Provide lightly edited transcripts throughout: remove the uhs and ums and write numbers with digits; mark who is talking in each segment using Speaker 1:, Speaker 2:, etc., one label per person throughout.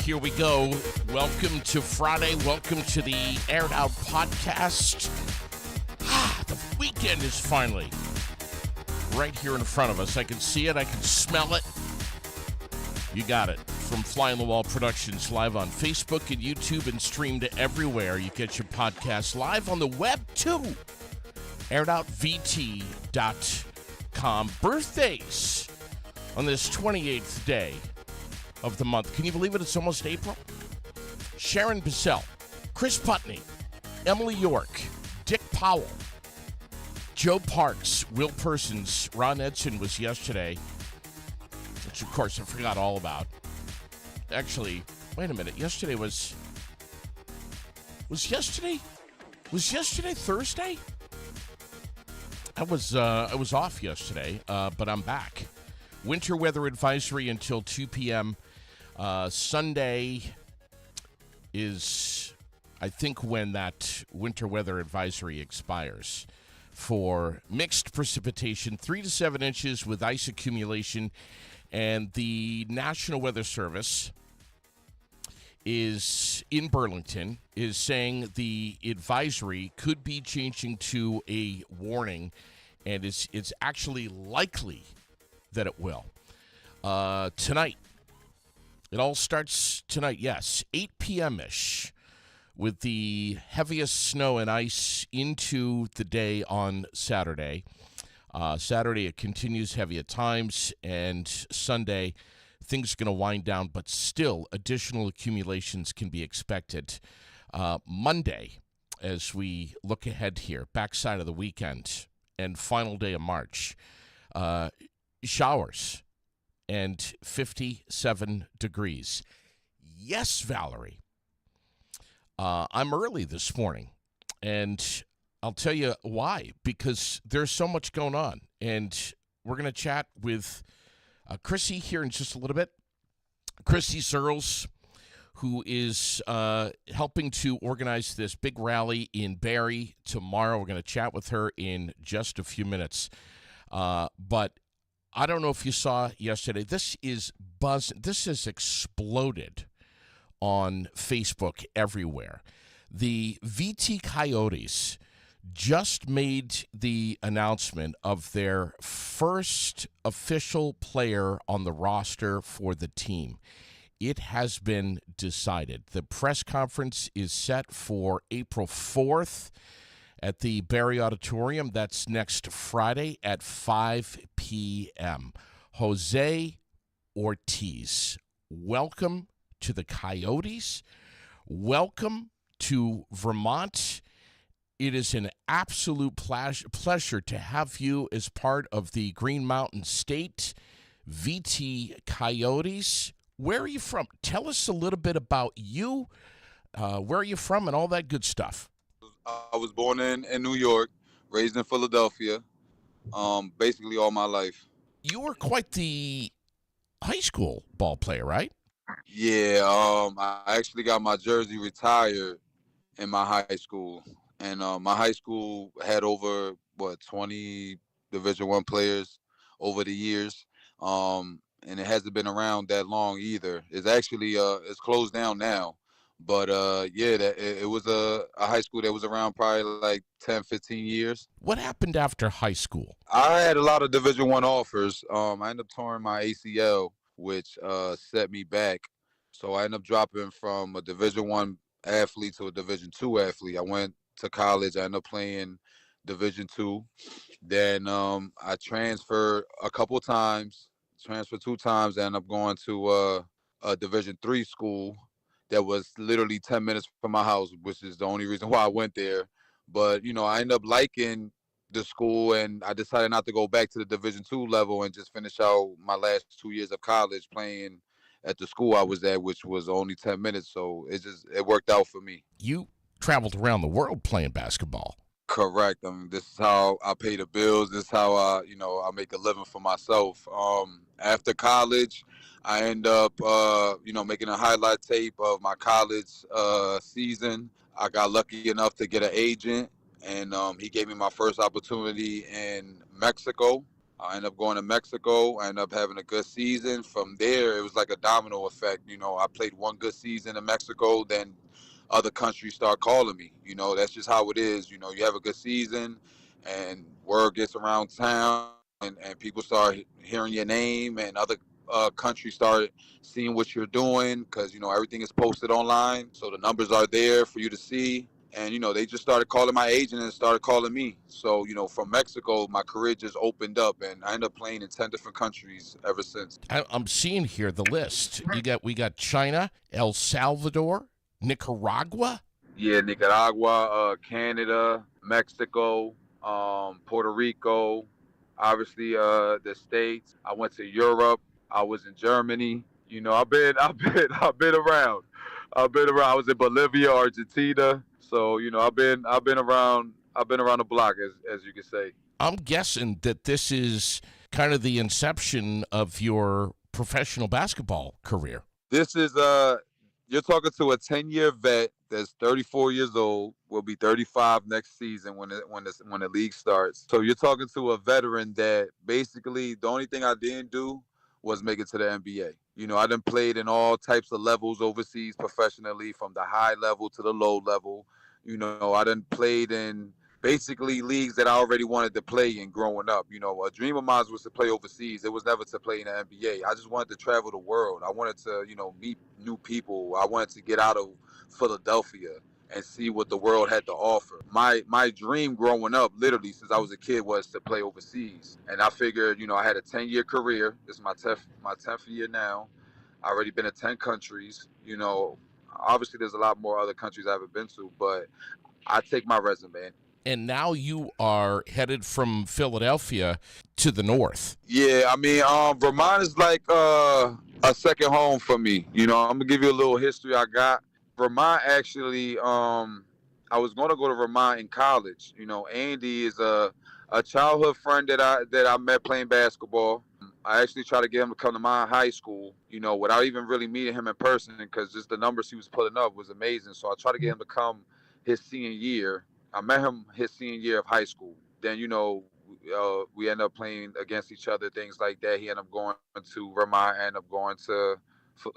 Speaker 1: here we go. Welcome to Friday. Welcome to the Aired Out podcast. The weekend is finally right here in front of us. I can see it. I can smell it. You got it. From Fly on the Wall Productions, live on Facebook and YouTube and streamed everywhere. You get your podcast live on the web, too. AiredOutVT.com. Birthdays on this 28th day of the month. Can you believe it? It's almost April. Sharon Bissell, Chris Putney, Emily York, Dick Powell, Joe Parks, Will Persons, Ron Edson was yesterday, which of course I forgot all about. Actually, wait a minute. Yesterday was yesterday Thursday? I was off yesterday, but I'm back. Winter weather advisory until 2 p.m. Sunday is, I think, when that winter weather advisory expires for mixed precipitation, 3 to 7 inches with ice accumulation. And the National Weather Service is in Burlington, is saying the advisory could be changing to a warning, and it's actually likely that it will. Tonight, it all starts tonight, yes, 8 p.m.-ish, with the heaviest snow and ice into the day on Saturday. Saturday, it continues heavy at times, and Sunday, things are going to wind down, but still additional accumulations can be expected. Monday, as we look ahead here, backside of the weekend and final day of March, showers and 57 degrees. Yes, Valerie. I'm early this morning, and I'll tell you why, because there's so much going on, and we're going to chat with Chrissy here in just a little bit. Chrissy Searles, who is helping to organize this big rally in Barrie tomorrow. We're going to chat with her in just a few minutes. But I don't know if you saw yesterday. This is This has exploded on Facebook everywhere. The VT Coyotes just made the announcement of their first official player on the roster for the team. It has been decided. The press conference is set for April 4th at the Barrie Auditorium. That's next Friday at 5 p.m. Jose Ortiz, welcome to the Coyotes. Welcome to Vermont. It is an absolute pleasure to have you as part of the Green Mountain State VT Coyotes. Where are you from? Tell us a little bit about you. Where are you from and all that good stuff?
Speaker 2: I was born in New York, raised in Philadelphia, basically all my life.
Speaker 1: You were quite the high school ball player, right?
Speaker 2: Yeah, I actually got my jersey retired in my high school. And my high school had over, 20 Division I players over the years. And it hasn't been around that long either. It's actually it's closed down now. But, it was a high school that was around probably like 10, 15 years.
Speaker 1: What happened after high school?
Speaker 2: I had a lot of Division I offers. I ended up tearing my ACL, which set me back. So I ended up dropping from a Division I athlete to a Division II athlete. I went to college. I ended up playing Division II. Then I transferred a couple times, transferred 2 times, and ended up going to a Division III school that was literally 10 minutes from my house, which is the only reason why I went there. But, I ended up liking the school, and I decided not to go back to the Division II level and just finish out my last 2 years of college playing at the school I was at, which was only 10 minutes. So it worked out for me.
Speaker 1: You traveled around the world playing basketball.
Speaker 2: Correct. This is how I pay the bills. This is how I make a living for myself. After college, I end up, making a highlight tape of my college season. I got lucky enough to get an agent, and he gave me my first opportunity in Mexico. I ended up going to Mexico. I ended up having a good season. From there, it was like a domino effect. I played one good season in Mexico, then other countries start calling me. That's just how it is. You have a good season, and word gets around town, and people start hearing your name, and other countries start seeing what you're doing because everything is posted online, so the numbers are there for you to see. And they just started calling my agent and started calling me. So from Mexico, my career just opened up, and I ended up playing in 10 different countries ever since.
Speaker 1: I'm seeing here the list. We got China, El Salvador, Nicaragua.
Speaker 2: Yeah, Nicaragua, Canada, Mexico, Puerto Rico, obviously the States. I went to Europe. I was in Germany. I've been around. I've been around. I was in Bolivia, Argentina. So I've been around. I've been around the block, as you can say.
Speaker 1: I'm guessing that this is kind of the inception of your professional basketball career.
Speaker 2: This is you're talking to a 10-year vet that's 34 years old. Will be 35 next season when the league starts. So you're talking to a veteran that basically the only thing I didn't do was make it to the NBA. I done played in all types of levels overseas professionally, from the high level to the low level. I done played in basically leagues that I already wanted to play in growing up. A dream of mine was to play overseas. It was never to play in the NBA. I just wanted to travel the world. I wanted to, meet new people. I wanted to get out of Philadelphia and see what the world had to offer. My dream growing up, literally since I was a kid, was to play overseas. And I figured, I had a 10-year career. This is my 10th year now. I already been to 10 countries. Obviously there's a lot more other countries I haven't been to, but I take my resume.
Speaker 1: And now you are headed from Philadelphia to the north.
Speaker 2: Yeah, I mean, Vermont is like a second home for me. I'm gonna give you a little history I got. Vermont actually, I was gonna go to Vermont in college. Andy is a childhood friend that I met playing basketball. I actually tried to get him to come to my high school, without even really meeting him in person, because just the numbers he was putting up was amazing. So I tried to get him to come his senior year. I met him his senior year of high school. Then, we ended up playing against each other, things like that. He ended up going to Vermont, I ended up going to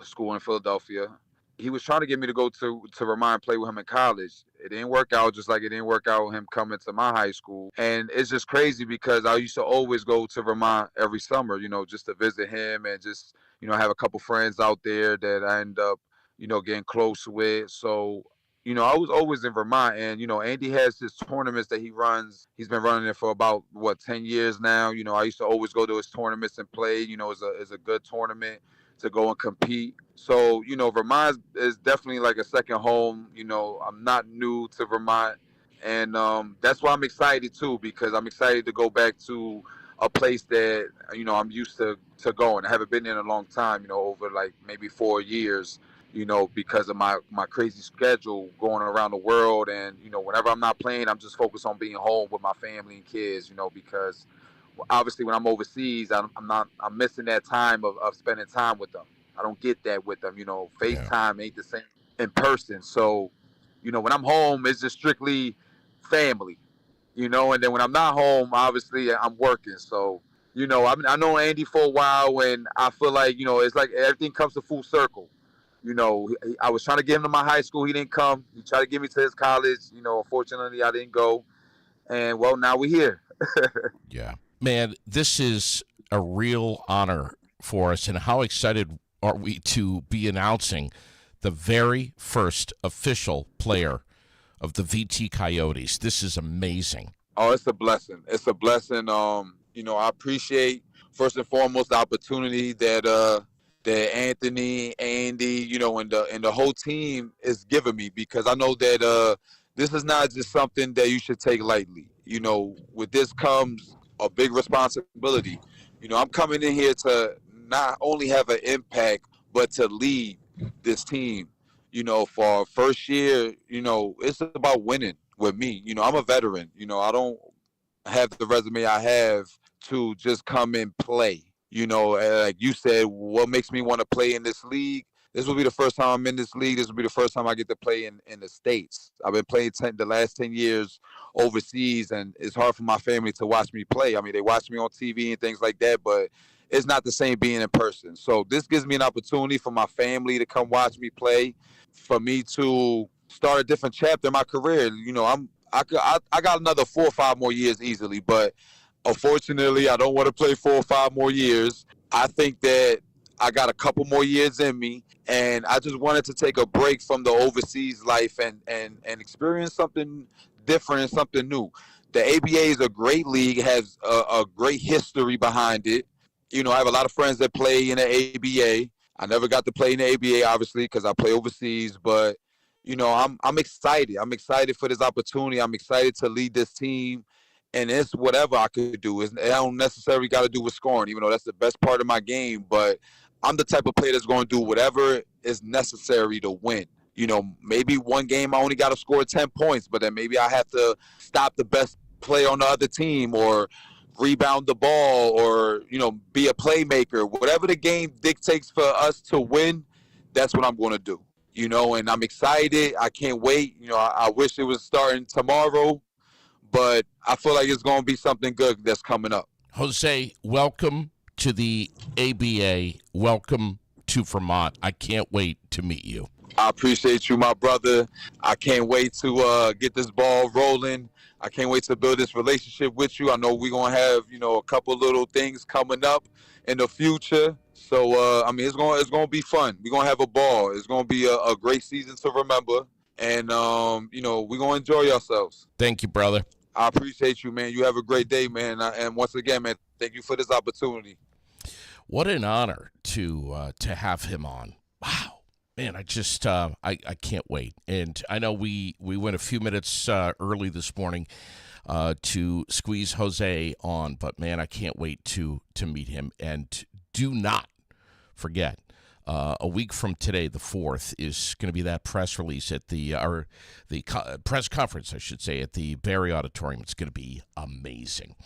Speaker 2: school in Philadelphia. He was trying to get me to go to Vermont and play with him in college. It didn't work out, just like it didn't work out with him coming to my high school. And it's just crazy because I used to always go to Vermont every summer, just to visit him and just, have a couple friends out there that I end up, getting close with. So I was always in Vermont, and Andy has his tournaments that he runs. He's been running it for about 10 years now. I used to always go to his tournaments and play. It's a good tournament to go and compete. So Vermont is definitely like a second home. I'm not new to Vermont, and that's why I'm excited too, because I'm excited to go back to a place that I'm used to going. I haven't been there in a long time. Over like maybe 4 years, because of my crazy schedule going around the world. And, whenever I'm not playing, I'm just focused on being home with my family and kids, because obviously when I'm overseas, I'm missing that time of spending time with them. I don't get that with them.
Speaker 1: Yeah.
Speaker 2: FaceTime ain't the same in person. So, when I'm home, it's just strictly family, and then when I'm not home, obviously I'm working. So, I know Andy for a while, and I feel like, it's like everything comes to full circle. I was trying to get him to my high school. He didn't come. He tried to get me to his college. Unfortunately, I didn't go. And, well, now we're here.
Speaker 1: Yeah. Man, this is a real honor for us. And how excited are we to be announcing the very first official player of the VT Coyotes? This is amazing.
Speaker 2: Oh, it's a blessing. It's a blessing. I appreciate, first and foremost, the opportunity that Anthony, Andy, and the whole team is giving me, because I know that this is not just something that you should take lightly. With this comes a big responsibility. I'm coming in here to not only have an impact, but to lead this team. For our first year, it's about winning with me. I'm a veteran. I don't have the resume I have to just come and play. Like you said, what makes me want to play in this league this will be the first time I'm in this league. This will be the first time I get to play in the States. I've been playing the last 10 years overseas, and it's hard for my family to watch me play. I mean, they watch me on TV and things like that, but it's not the same being in person. So this gives me an opportunity for my family to come watch me play, for me to start a different chapter in my career. You know, I got another 4 or 5 more years easily, but unfortunately, I don't want to play 4 or 5 more years. I think that I got a couple more years in me, and I just wanted to take a break from the overseas life and experience something different and something new. The ABA is a great league, has a great history behind it. You know, I have a lot of friends that play in the ABA. I never got to play in the ABA, obviously, because I play overseas. But you know, I'm excited. I'm excited for this opportunity. I'm excited to lead this team, and it's whatever I could do. It don't necessarily got to do with scoring, even though that's the best part of my game. But I'm the type of player that's going to do whatever is necessary to win. You know, maybe one game I only got to score 10 points, but then maybe I have to stop the best player on the other team, or rebound the ball, or, you know, be a playmaker. Whatever the game dictates for us to win, that's what I'm going to do. You know, and I'm excited. I can't wait. You know, I wish it was starting tomorrow, but I feel like it's going to be something good that's coming up.
Speaker 1: Jose, welcome to the ABA. Welcome to Vermont. I can't wait to meet you.
Speaker 2: I appreciate you, my brother. I can't wait to get this ball rolling. I can't wait to build this relationship with you. I know we're going to have, you know, a couple little things coming up in the future. So, I mean, it's going to be fun. We're going to have a ball. It's going to be a great season to remember. And, you know, we're going to enjoy ourselves.
Speaker 1: Thank you, brother.
Speaker 2: I appreciate you, man. You have a great day, man. And once again, man, thank you for this opportunity.
Speaker 1: What an honor to have him on. Wow. Man, I just I can't wait. And I know we went a few minutes early this morning to squeeze Jose on, but man, I can't wait to meet him. And do not forget, a week from today, the 4th, is going to be that press release at the press conference, I should say, at the Perreault Auditorium. It's going to be amazing.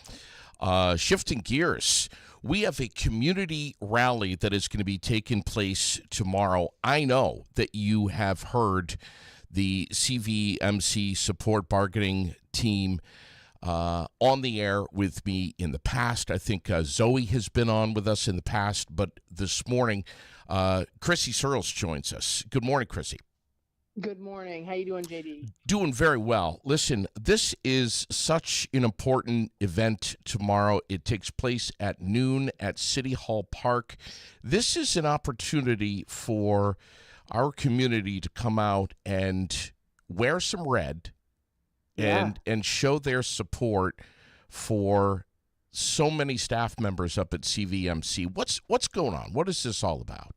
Speaker 1: Shifting gears, we have a community rally that is going to be taking place tomorrow. I know that you have heard the CVMC support bargaining team on the air with me in the past. I think Zoe has been on with us in the past, but this morning, Chrissy Searles joins us. Good morning, Chrissy.
Speaker 3: Good morning. How you doing, JD?
Speaker 1: Doing very well. Listen, this is such an important event tomorrow. It takes place at noon at City Hall Park. This is an opportunity for our community to come out and wear some red and show their support for so many staff members up at CVMC. What's going on? What is this all about?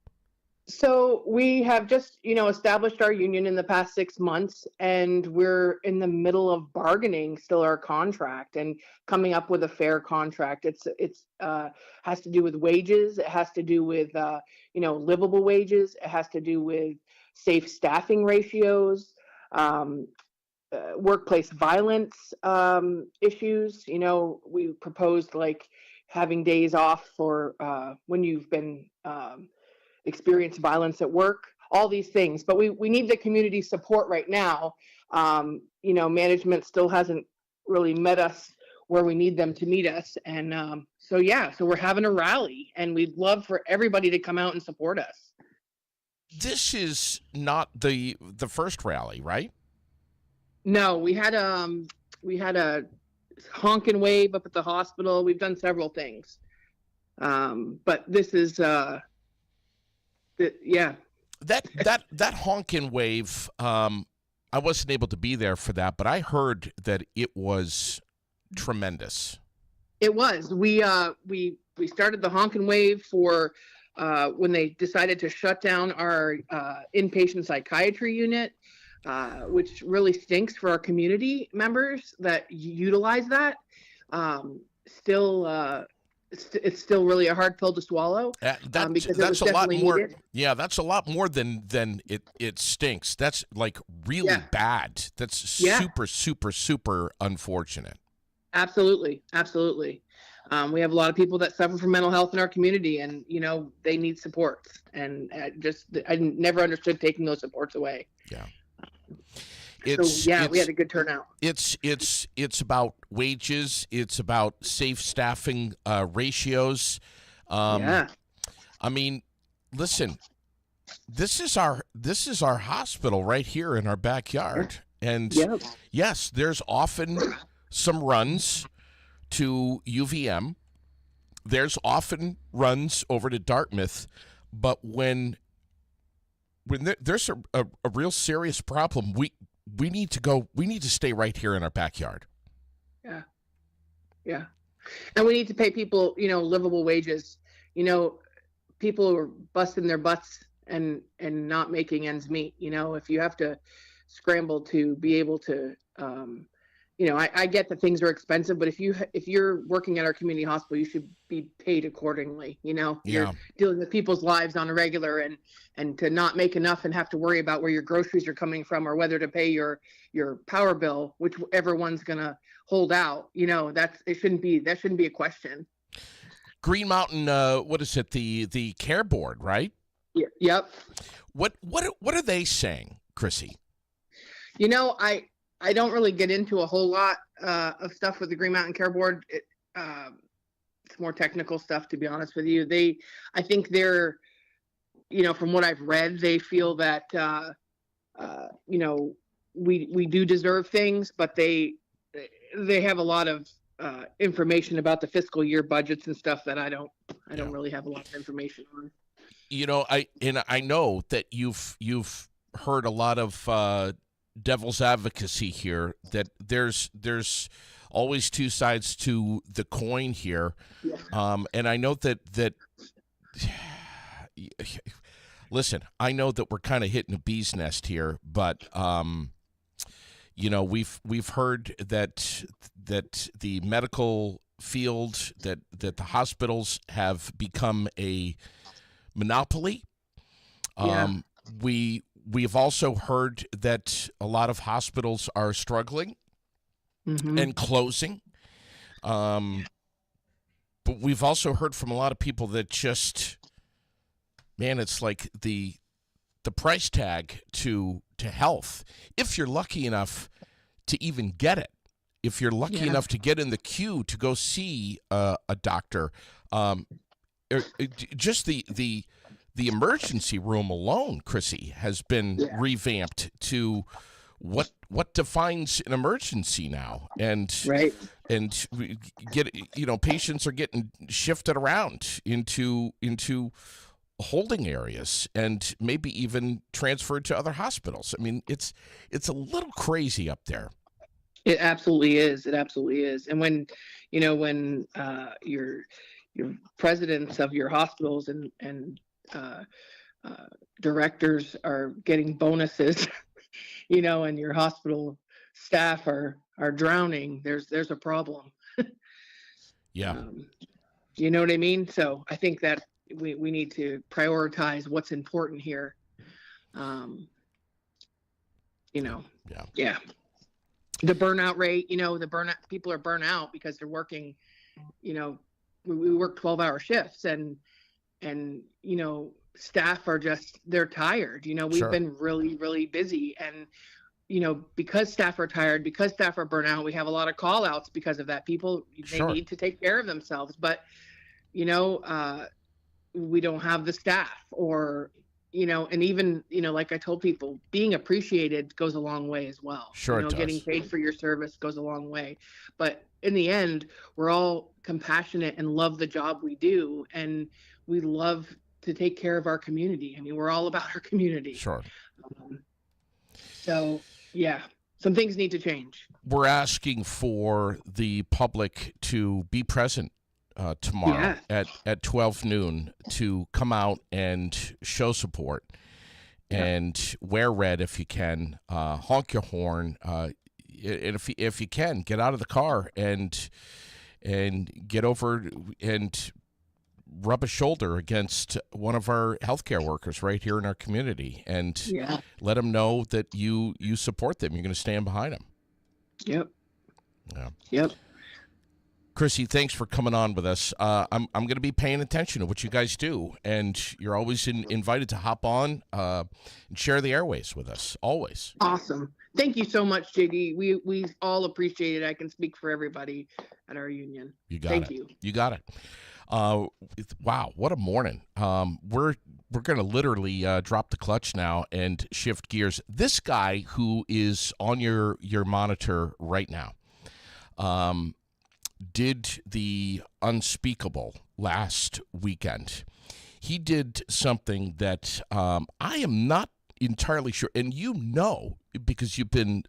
Speaker 3: So we have just, established our union in the past 6 months, and we're in the middle of bargaining still our contract and coming up with a fair contract. It's has to do with wages. It has to do with, livable wages. It has to do with safe staffing ratios, workplace violence issues. We proposed like having days off for when you've been experience violence at work, all these things. But we need the community support right now. Management still hasn't really met us where we need them to meet us. And so we're having a rally, and we'd love for everybody to come out and support us.
Speaker 1: This is not the first rally, right?
Speaker 3: No, we had a honk and wave up at the hospital. We've done several things. But this is That
Speaker 1: honk and wave, I wasn't able to be there for that, but I heard that it was tremendous.
Speaker 3: It was. We started the honk and wave for when they decided to shut down our inpatient psychiatry unit, which really stinks for our community members that utilize that. It's still really a hard pill to swallow because that's a lot more. Needed.
Speaker 1: Yeah, that's a lot more than it stinks. That's like really bad. That's super, super, super unfortunate.
Speaker 3: Absolutely. We have a lot of people that suffer from mental health in our community, and they need supports. And I never understood taking those supports away.
Speaker 1: Yeah.
Speaker 3: We had a good turnout.
Speaker 1: It's about wages. It's about safe staffing ratios.
Speaker 3: Yeah.
Speaker 1: I mean, listen, this is our hospital right here in our backyard. And yes, there's often some runs to UVM. There's often runs over to Dartmouth, but when there's a real serious problem, we need to stay right here in our backyard.
Speaker 3: Yeah. Yeah. And we need to pay people, livable wages. People are busting their butts and not making ends meet. If you have to scramble to be able to, I get that things are expensive, but if you're working at our community hospital, you should be paid accordingly. You're dealing with people's lives on a regular, and to not make enough and have to worry about where your groceries are coming from or whether to pay your power bill, whichever one's going to hold out, that shouldn't be a question.
Speaker 1: Green Mountain, what is it? The care board, right?
Speaker 3: Yeah, yep.
Speaker 1: What are they saying, Chrissy?
Speaker 3: I don't really get into a whole lot of stuff with the Green Mountain Care Board. It's more technical stuff, to be honest with you. I think they're, from what I've read, they feel that, we do deserve things, but they have a lot of information about the fiscal year budgets and stuff that I don't really have a lot of information on.
Speaker 1: I know that you've heard a lot of devil's advocacy here, that there's always two sides to the coin here. Yeah. And I know that listen, I know that we're kind of hitting a bee's nest here, but we've heard that the medical field, that the hospitals have become a monopoly.
Speaker 3: Yeah.
Speaker 1: We've also heard that a lot of hospitals are struggling and closing. But we've also heard from a lot of people that just, man, it's like the price tag to health, if you're lucky enough to even get it, if you're lucky enough to get in the queue to go see a doctor, just the emergency room alone, Chrissy, has been revamped to what defines an emergency now, and we get patients are getting shifted around into holding areas and maybe even transferred to other hospitals. I mean, it's a little crazy up there.
Speaker 3: It absolutely is. It absolutely is. And when your presidents of your hospitals and directors are getting bonuses, and your hospital staff are drowning, there's a problem.
Speaker 1: Yeah.
Speaker 3: You know what I mean? So I think that we need to prioritize what's important here. Yeah. The burnout rate, people are burnt out because they're working, we work 12-hour shifts, and staff are they're tired. We've been really, really busy, and because staff are tired, because staff are burnt out, we have a lot of call outs because of that. People, they need to take care of themselves, but we don't have the staff, or and even like I told people, being appreciated goes a long way as well.
Speaker 1: Sure, it does.
Speaker 3: Getting paid for your service goes a long way, but in the end, we're all compassionate and love the job we do, and we love to take care of our community. I mean, we're all about our community.
Speaker 1: Sure.
Speaker 3: So yeah, some things need to change.
Speaker 1: We're asking for the public to be present tomorrow at 12 noon to come out and show support and wear red if you can, honk your horn, and if you can, get out of the car and get over and rub a shoulder against one of our healthcare workers right here in our community, and let them know that you support them. You're going to stand behind them.
Speaker 3: Yep.
Speaker 1: Yeah.
Speaker 3: Yep.
Speaker 1: Chrissy, thanks for coming on with us. I'm going to be paying attention to what you guys do, and you're always invited to hop on and share the airways with us. Always.
Speaker 3: Awesome. Thank you so much, JD. We all appreciate it. I can speak for everybody at our union.
Speaker 1: You got
Speaker 3: Thank
Speaker 1: it.
Speaker 3: you.
Speaker 1: You got it. Wow, what a morning. We're going to literally drop the clutch now and shift gears. This guy who is on your monitor right now did the unspeakable last weekend. He did something that I am not entirely sure, and you know, because you've been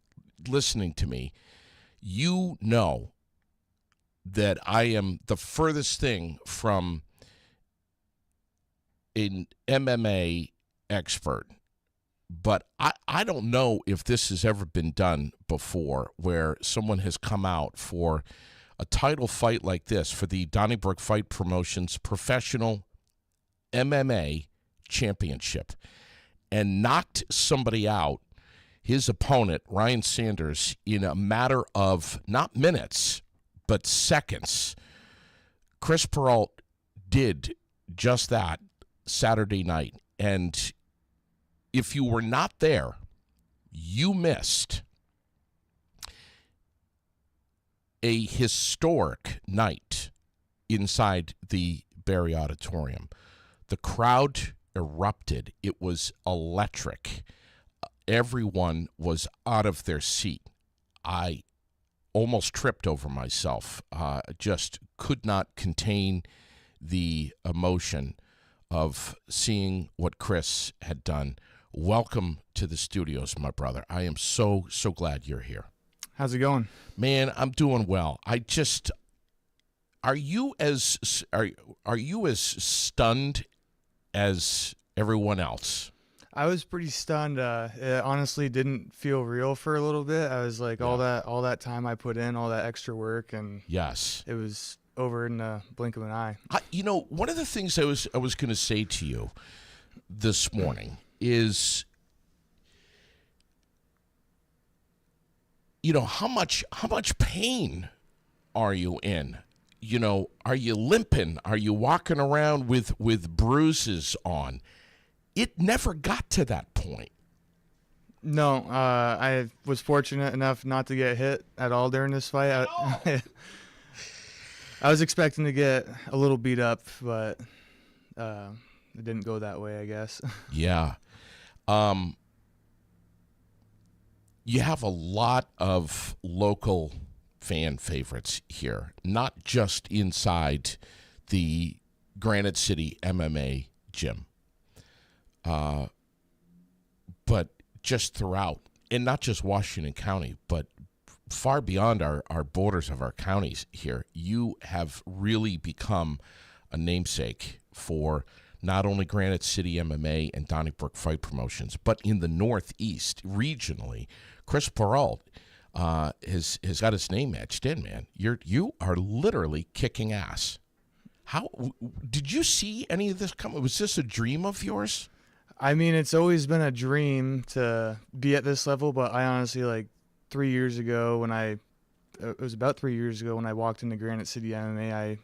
Speaker 1: listening to me, you know that I am the furthest thing from an MMA expert. But I don't know if this has ever been done before, where someone has come out for a title fight like this for the Donnybrook Fight Promotions Professional MMA Championship and knocked somebody out, his opponent, Ryan Sanders, in a matter of not minutes, but seconds. Chris Perreault did just that Saturday night. And if you were not there, you missed a historic night inside the Barry Auditorium. The crowd erupted. It was electric. Everyone was out of their seat. I almost tripped over myself. Just could not contain the emotion of seeing what Chris had done. Welcome to the studios, my brother. I am so glad you're here.
Speaker 4: How's it going?
Speaker 1: Man, I'm doing well. Are you as stunned as everyone else?
Speaker 4: I was pretty stunned. It honestly didn't feel real for a little bit. I was like, all that time I put in, all that extra work, and
Speaker 1: yes,
Speaker 4: it was over in the blink of an eye.
Speaker 1: One of the things I was going to say to you this morning is, how much pain are you in? Are you limping? Are you walking around with bruises on? It never got to that point.
Speaker 4: No, I was fortunate enough not to get hit at all during this fight. I was expecting to get a little beat up, but it didn't go that way, I guess.
Speaker 1: Yeah. You have a lot of local fan favorites here, not just inside the Granite City MMA gym, but just throughout, and not just Washington County, but far beyond our borders of our counties here. You have really become a namesake for not only Granite City MMA and Donnybrook Fight Promotions, but in the Northeast, regionally. Chris Perreault has got his name etched in, man. You are literally kicking ass. How did you see any of this come? Was this a dream of yours?
Speaker 4: I mean, it's always been a dream to be at this level, but I honestly, it was about 3 years ago when I walked into Granite City MMA, I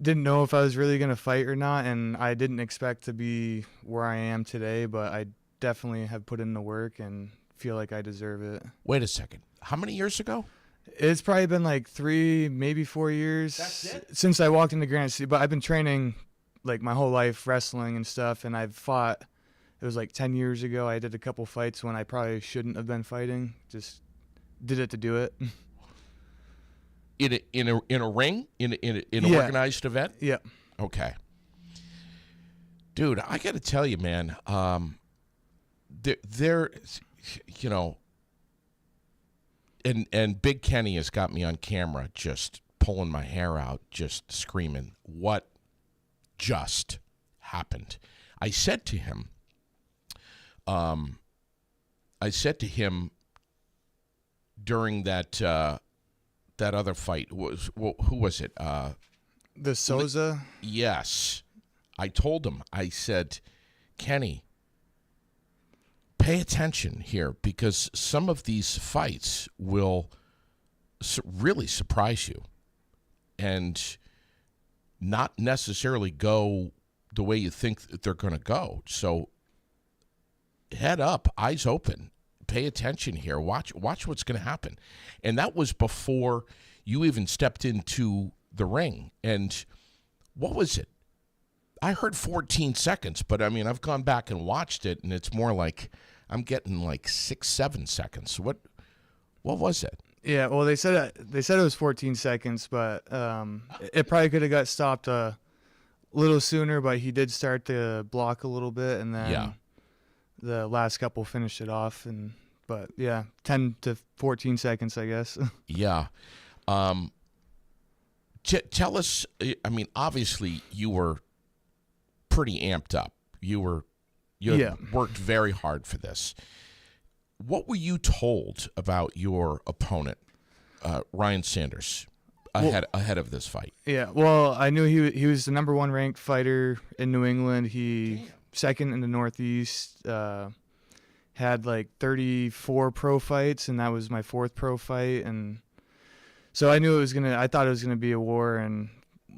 Speaker 4: didn't know if I was really going to fight or not, and I didn't expect to be where I am today, but I definitely have put in the work and feel like I deserve it.
Speaker 1: Wait a second. How many years ago?
Speaker 4: It's probably been 3, maybe 4 years.
Speaker 1: That's it?
Speaker 4: Since I walked into Granite City, but I've been training my whole life, wrestling and stuff, and I've fought. It was 10 years ago. I did a couple fights when I probably shouldn't have been fighting. Just did it to do it.
Speaker 1: In a ring? In an organized event?
Speaker 4: Yeah.
Speaker 1: Okay. Dude, I got to tell you, man, there and Big Kenny has got me on camera just pulling my hair out, just screaming, what just happened? I said to him during that other fight, who was it?
Speaker 4: The Souza?
Speaker 1: Yes. I told him, I said, Kenny, pay attention here, because some of these fights will really surprise you. and not necessarily go the way you think that they're going to go. So head up, eyes open, pay attention here. Watch what's going to happen. And that was before you even stepped into the ring. And what was it? I heard 14 seconds, but I mean, I've gone back and watched it, and it's more like I'm getting like 6-7 seconds. What was it?
Speaker 4: Yeah, well, they said it was 14 seconds, but it probably could have got stopped a little sooner. But he did start to block a little bit, and then the last couple finished it off. But yeah, 10 to 14 seconds, I guess.
Speaker 1: Yeah. Tell us. I mean, obviously, you were pretty amped up. You had worked very hard for this. What were you told about your opponent, Ryan Sanders, ahead of this fight?
Speaker 4: Yeah, well, I knew he was the number 1 ranked fighter in New England. He second in the Northeast, had like 34 pro fights, and that was my 4th pro fight. And so I knew I thought it was gonna be a war, and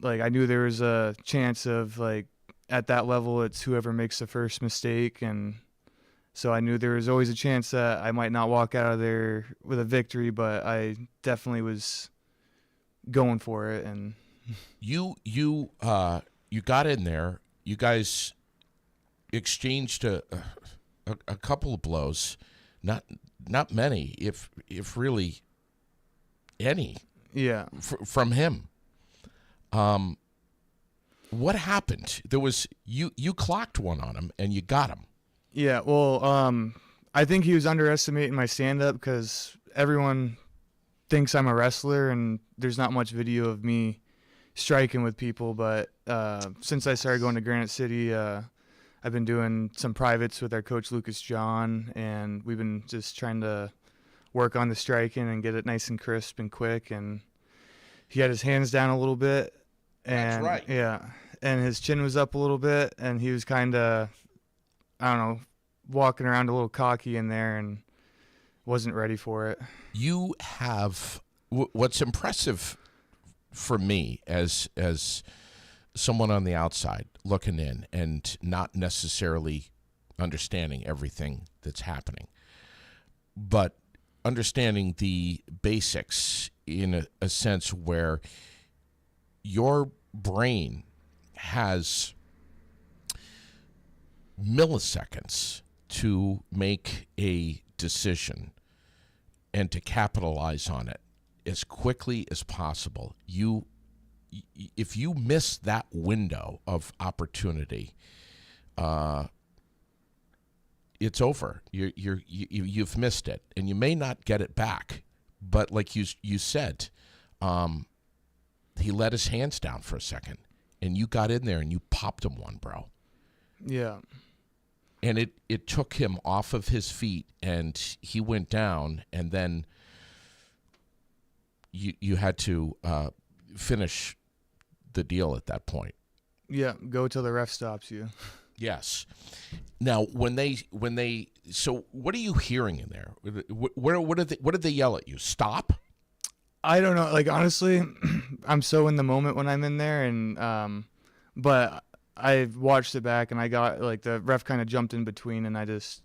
Speaker 4: like I knew there was a chance of like at that level it's whoever makes the first mistake. And so I knew there was always a chance that I might not walk out of there with a victory, but I definitely was going for it. And
Speaker 1: you got in there. You guys exchanged a couple of blows, not many, if really any.
Speaker 4: Yeah.
Speaker 1: From him. What happened? There was you clocked one on him and you got him.
Speaker 4: Yeah, well, I think he was underestimating my stand-up because everyone thinks I'm a wrestler, and there's not much video of me striking with people. But since I started going to Granite City, I've been doing some privates with our coach, Lucas John, and we've been just trying to work on the striking and get it nice and crisp and quick. And he had his hands down a little bit. And,
Speaker 1: that's right.
Speaker 4: Yeah, and his chin was up a little bit, and he was kind of, I don't know, walking around a little cocky in there and wasn't ready for it.
Speaker 1: You have what's impressive for me as someone on the outside looking in and not necessarily understanding everything that's happening, but understanding the basics in a sense where your brain has milliseconds to make a decision and to capitalize on it as quickly as possible. If you miss that window of opportunity, it's over. You've missed it, and you may not get it back. But like you said, he let his hands down for a second, and you got in there and you popped him one, bro.
Speaker 4: Yeah.
Speaker 1: And it took him off of his feet, and he went down, and then you had to finish the deal at that point.
Speaker 4: Yeah, go till the ref stops you.
Speaker 1: Yes. Now, so what are you hearing in there? What did they yell at you? Stop?
Speaker 4: I don't know. Like, honestly, I'm so in the moment when I'm in there, and but I watched it back, and I got, like, the ref kind of jumped in between, and I just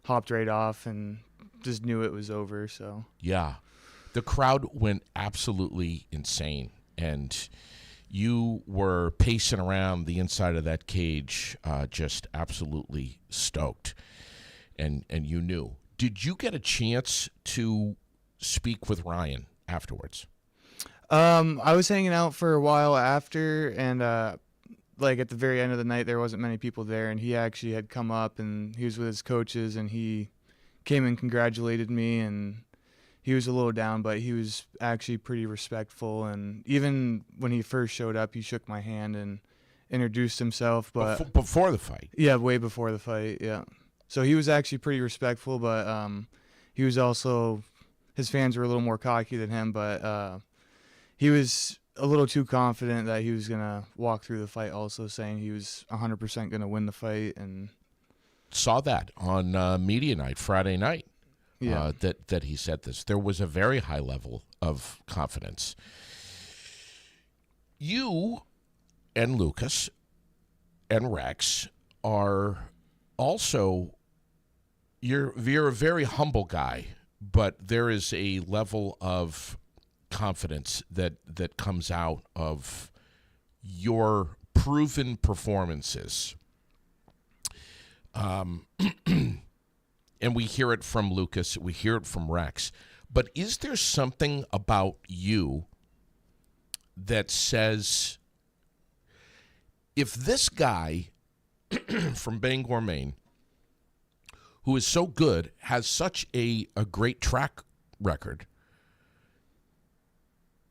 Speaker 4: hopped right off and just knew it was over. So
Speaker 1: yeah, the crowd went absolutely insane, and you were pacing around the inside of that cage, just absolutely stoked, and you knew. Did you get a chance to speak with Ryan afterwards?
Speaker 4: I was hanging out for a while after, and like at the very end of the night, there wasn't many people there, and he actually had come up, and he was with his coaches, and he came and congratulated me, and he was a little down, but he was actually pretty respectful. And even when he first showed up, he shook my hand and introduced himself. But
Speaker 1: before the fight?
Speaker 4: Yeah, way before the fight, yeah. So he was actually pretty respectful, but he was also, his fans were a little more cocky than him, but he was a little too confident that he was going to walk through the fight, also saying he was 100% going to win the fight. And
Speaker 1: saw that on media night, Friday night.
Speaker 4: Yeah.
Speaker 1: That he said this. There was a very high level of confidence. You and Lucas and Rex are also, you're a very humble guy, but there is a level of confidence that comes out of your proven performances. And we hear it from Lucas, we hear it from Rex. But is there something about you that says, if this guy from Bangor, Maine, who is so good, has such a great track record,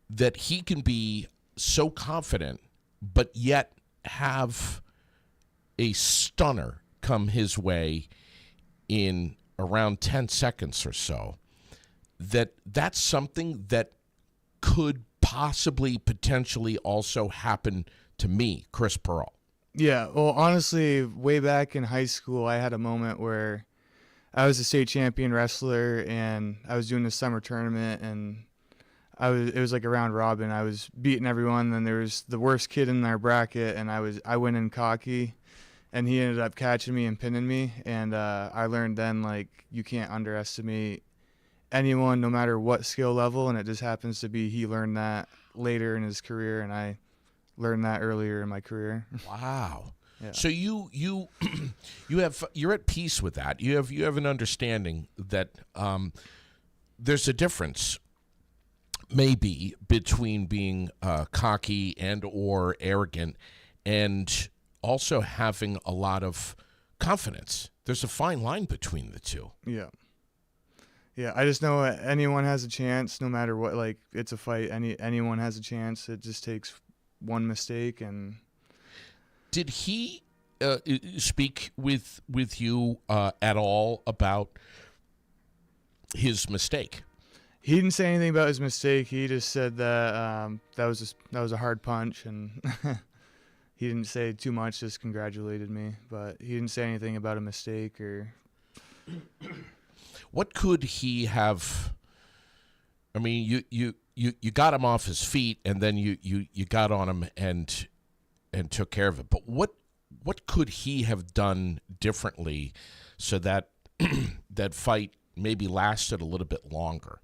Speaker 1: that he can be so confident, but yet have a stunner come his way in around 10 seconds or so, that's something that could possibly, potentially also happen to me, Chris Perreault?
Speaker 4: Yeah, well, honestly, way back in high school, I had a moment where I was a state champion wrestler, and I was doing a summer tournament, and it was like a round robin. I was beating everyone, and there was the worst kid in our bracket, and I went in cocky, and he ended up catching me and pinning me, and I learned then, like, you can't underestimate anyone, no matter what skill level, and it just happens to be he learned that later in his career, and I learned that earlier in my career.
Speaker 1: Wow.
Speaker 4: Yeah.
Speaker 1: So you're at peace with that. You have an understanding that there's a difference maybe between being cocky and or arrogant and also having a lot of confidence. There's a fine line between the two.
Speaker 4: Yeah. Yeah, I just know anyone has a chance, no matter what. Like, it's a fight. Anyone has a chance. It just takes one mistake. And
Speaker 1: did he speak with you at all about his mistake?
Speaker 4: He didn't say anything about his mistake. He just said that that was a hard punch, and he didn't say too much. Just congratulated me, but he didn't say anything about a mistake or.
Speaker 1: What could he have? I mean, you got him off his feet, and then you got on him and took care of it. But what could he have done differently so that that fight maybe lasted a little bit longer?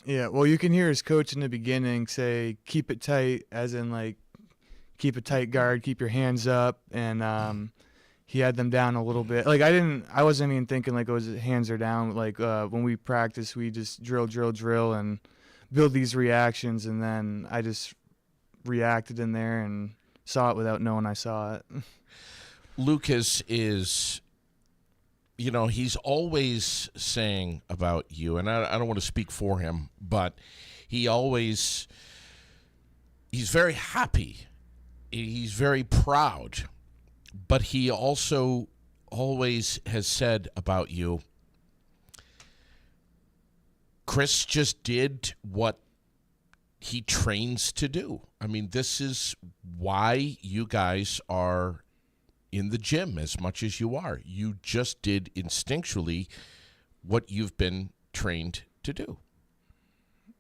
Speaker 4: Yeah, well, you can hear his coach in the beginning say, "Keep it tight," as in like keep a tight guard, keep your hands up, and he had them down a little bit. Like I wasn't even thinking like his hands are down. Like when we practice, we just drill, and build these reactions, and then I just reacted in there and saw it without knowing I saw it.
Speaker 1: Lucas is, he's always saying about you, and I don't want to speak for him, but he's very happy. He's very proud. But he also always has said about you, Chris just did what he trains to do. I mean, this is why you guys are in the gym as much as you are. You just did instinctually what you've been trained to do.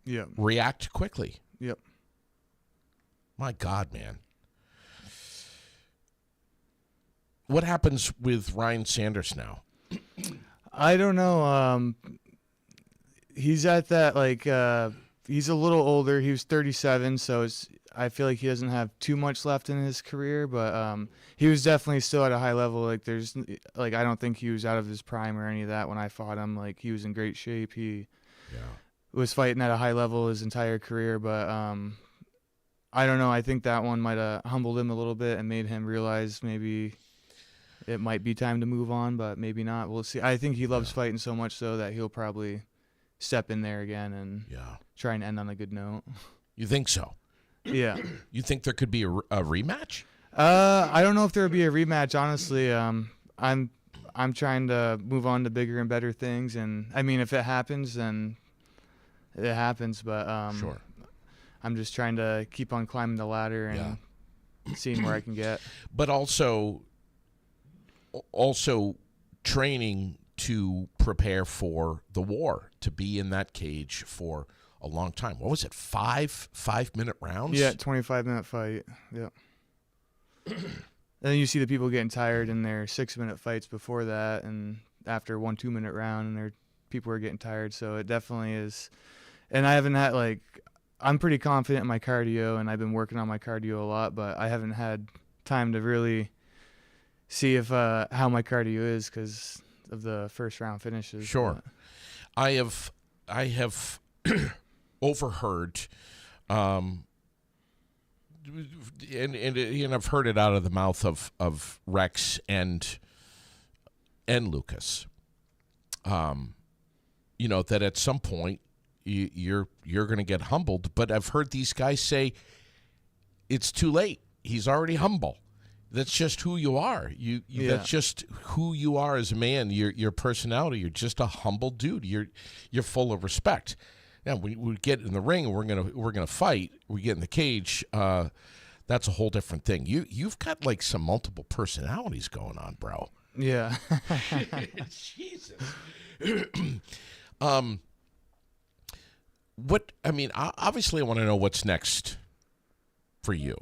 Speaker 4: Yeah.
Speaker 1: React quickly.
Speaker 4: Yep.
Speaker 1: My God, man. What happens with Ryan Sanders now?
Speaker 4: I don't know. He's at that, like, he's a little older. He was 37, so I feel like he doesn't have too much left in his career, but he was definitely still at a high level. Like, I don't think he was out of his prime or any of that when I fought him. Like, he was in great shape. He was fighting at a high level his entire career, but I don't know. I think that one might have humbled him a little bit and made him realize maybe it might be time to move on, but maybe not. We'll see. I think he loves fighting so much so that he'll probably step in there again and try and end on a good note.
Speaker 1: You think so?
Speaker 4: Yeah.
Speaker 1: You think there could be a rematch?
Speaker 4: I don't know if there would be a rematch, honestly. I'm trying to move on to bigger and better things, and I mean, if it happens, then it happens. But
Speaker 1: sure.
Speaker 4: I'm just trying to keep on climbing the ladder and seeing where I can get.
Speaker 1: But also training to prepare for the war, to be in that cage for a long time. What was it? 5-minute rounds?
Speaker 4: Yeah, 25-minute fight. Yeah. And then you see the people getting tired in their 6-minute fights before that, and after 1 2-minute round, and people are getting tired. So it definitely is. And I haven't had I'm pretty confident in my cardio, and I've been working on my cardio a lot, but I haven't had time to really see if how my cardio is because of the first round finishes.
Speaker 1: Sure.
Speaker 4: But
Speaker 1: I have overheard, and I've heard it out of the mouth of Rex and Lucas. That at some point you're going to get humbled, but I've heard these guys say it's too late. He's already humble. That's just who you are. That's just who you are as a man. Your personality. You're just a humble dude. You're full of respect. Now, when we get in the ring and we're gonna fight, we get in the cage. That's a whole different thing. You've got like some multiple personalities going on, bro.
Speaker 4: yeah.
Speaker 1: Jesus. Obviously, I want to know what's next for you.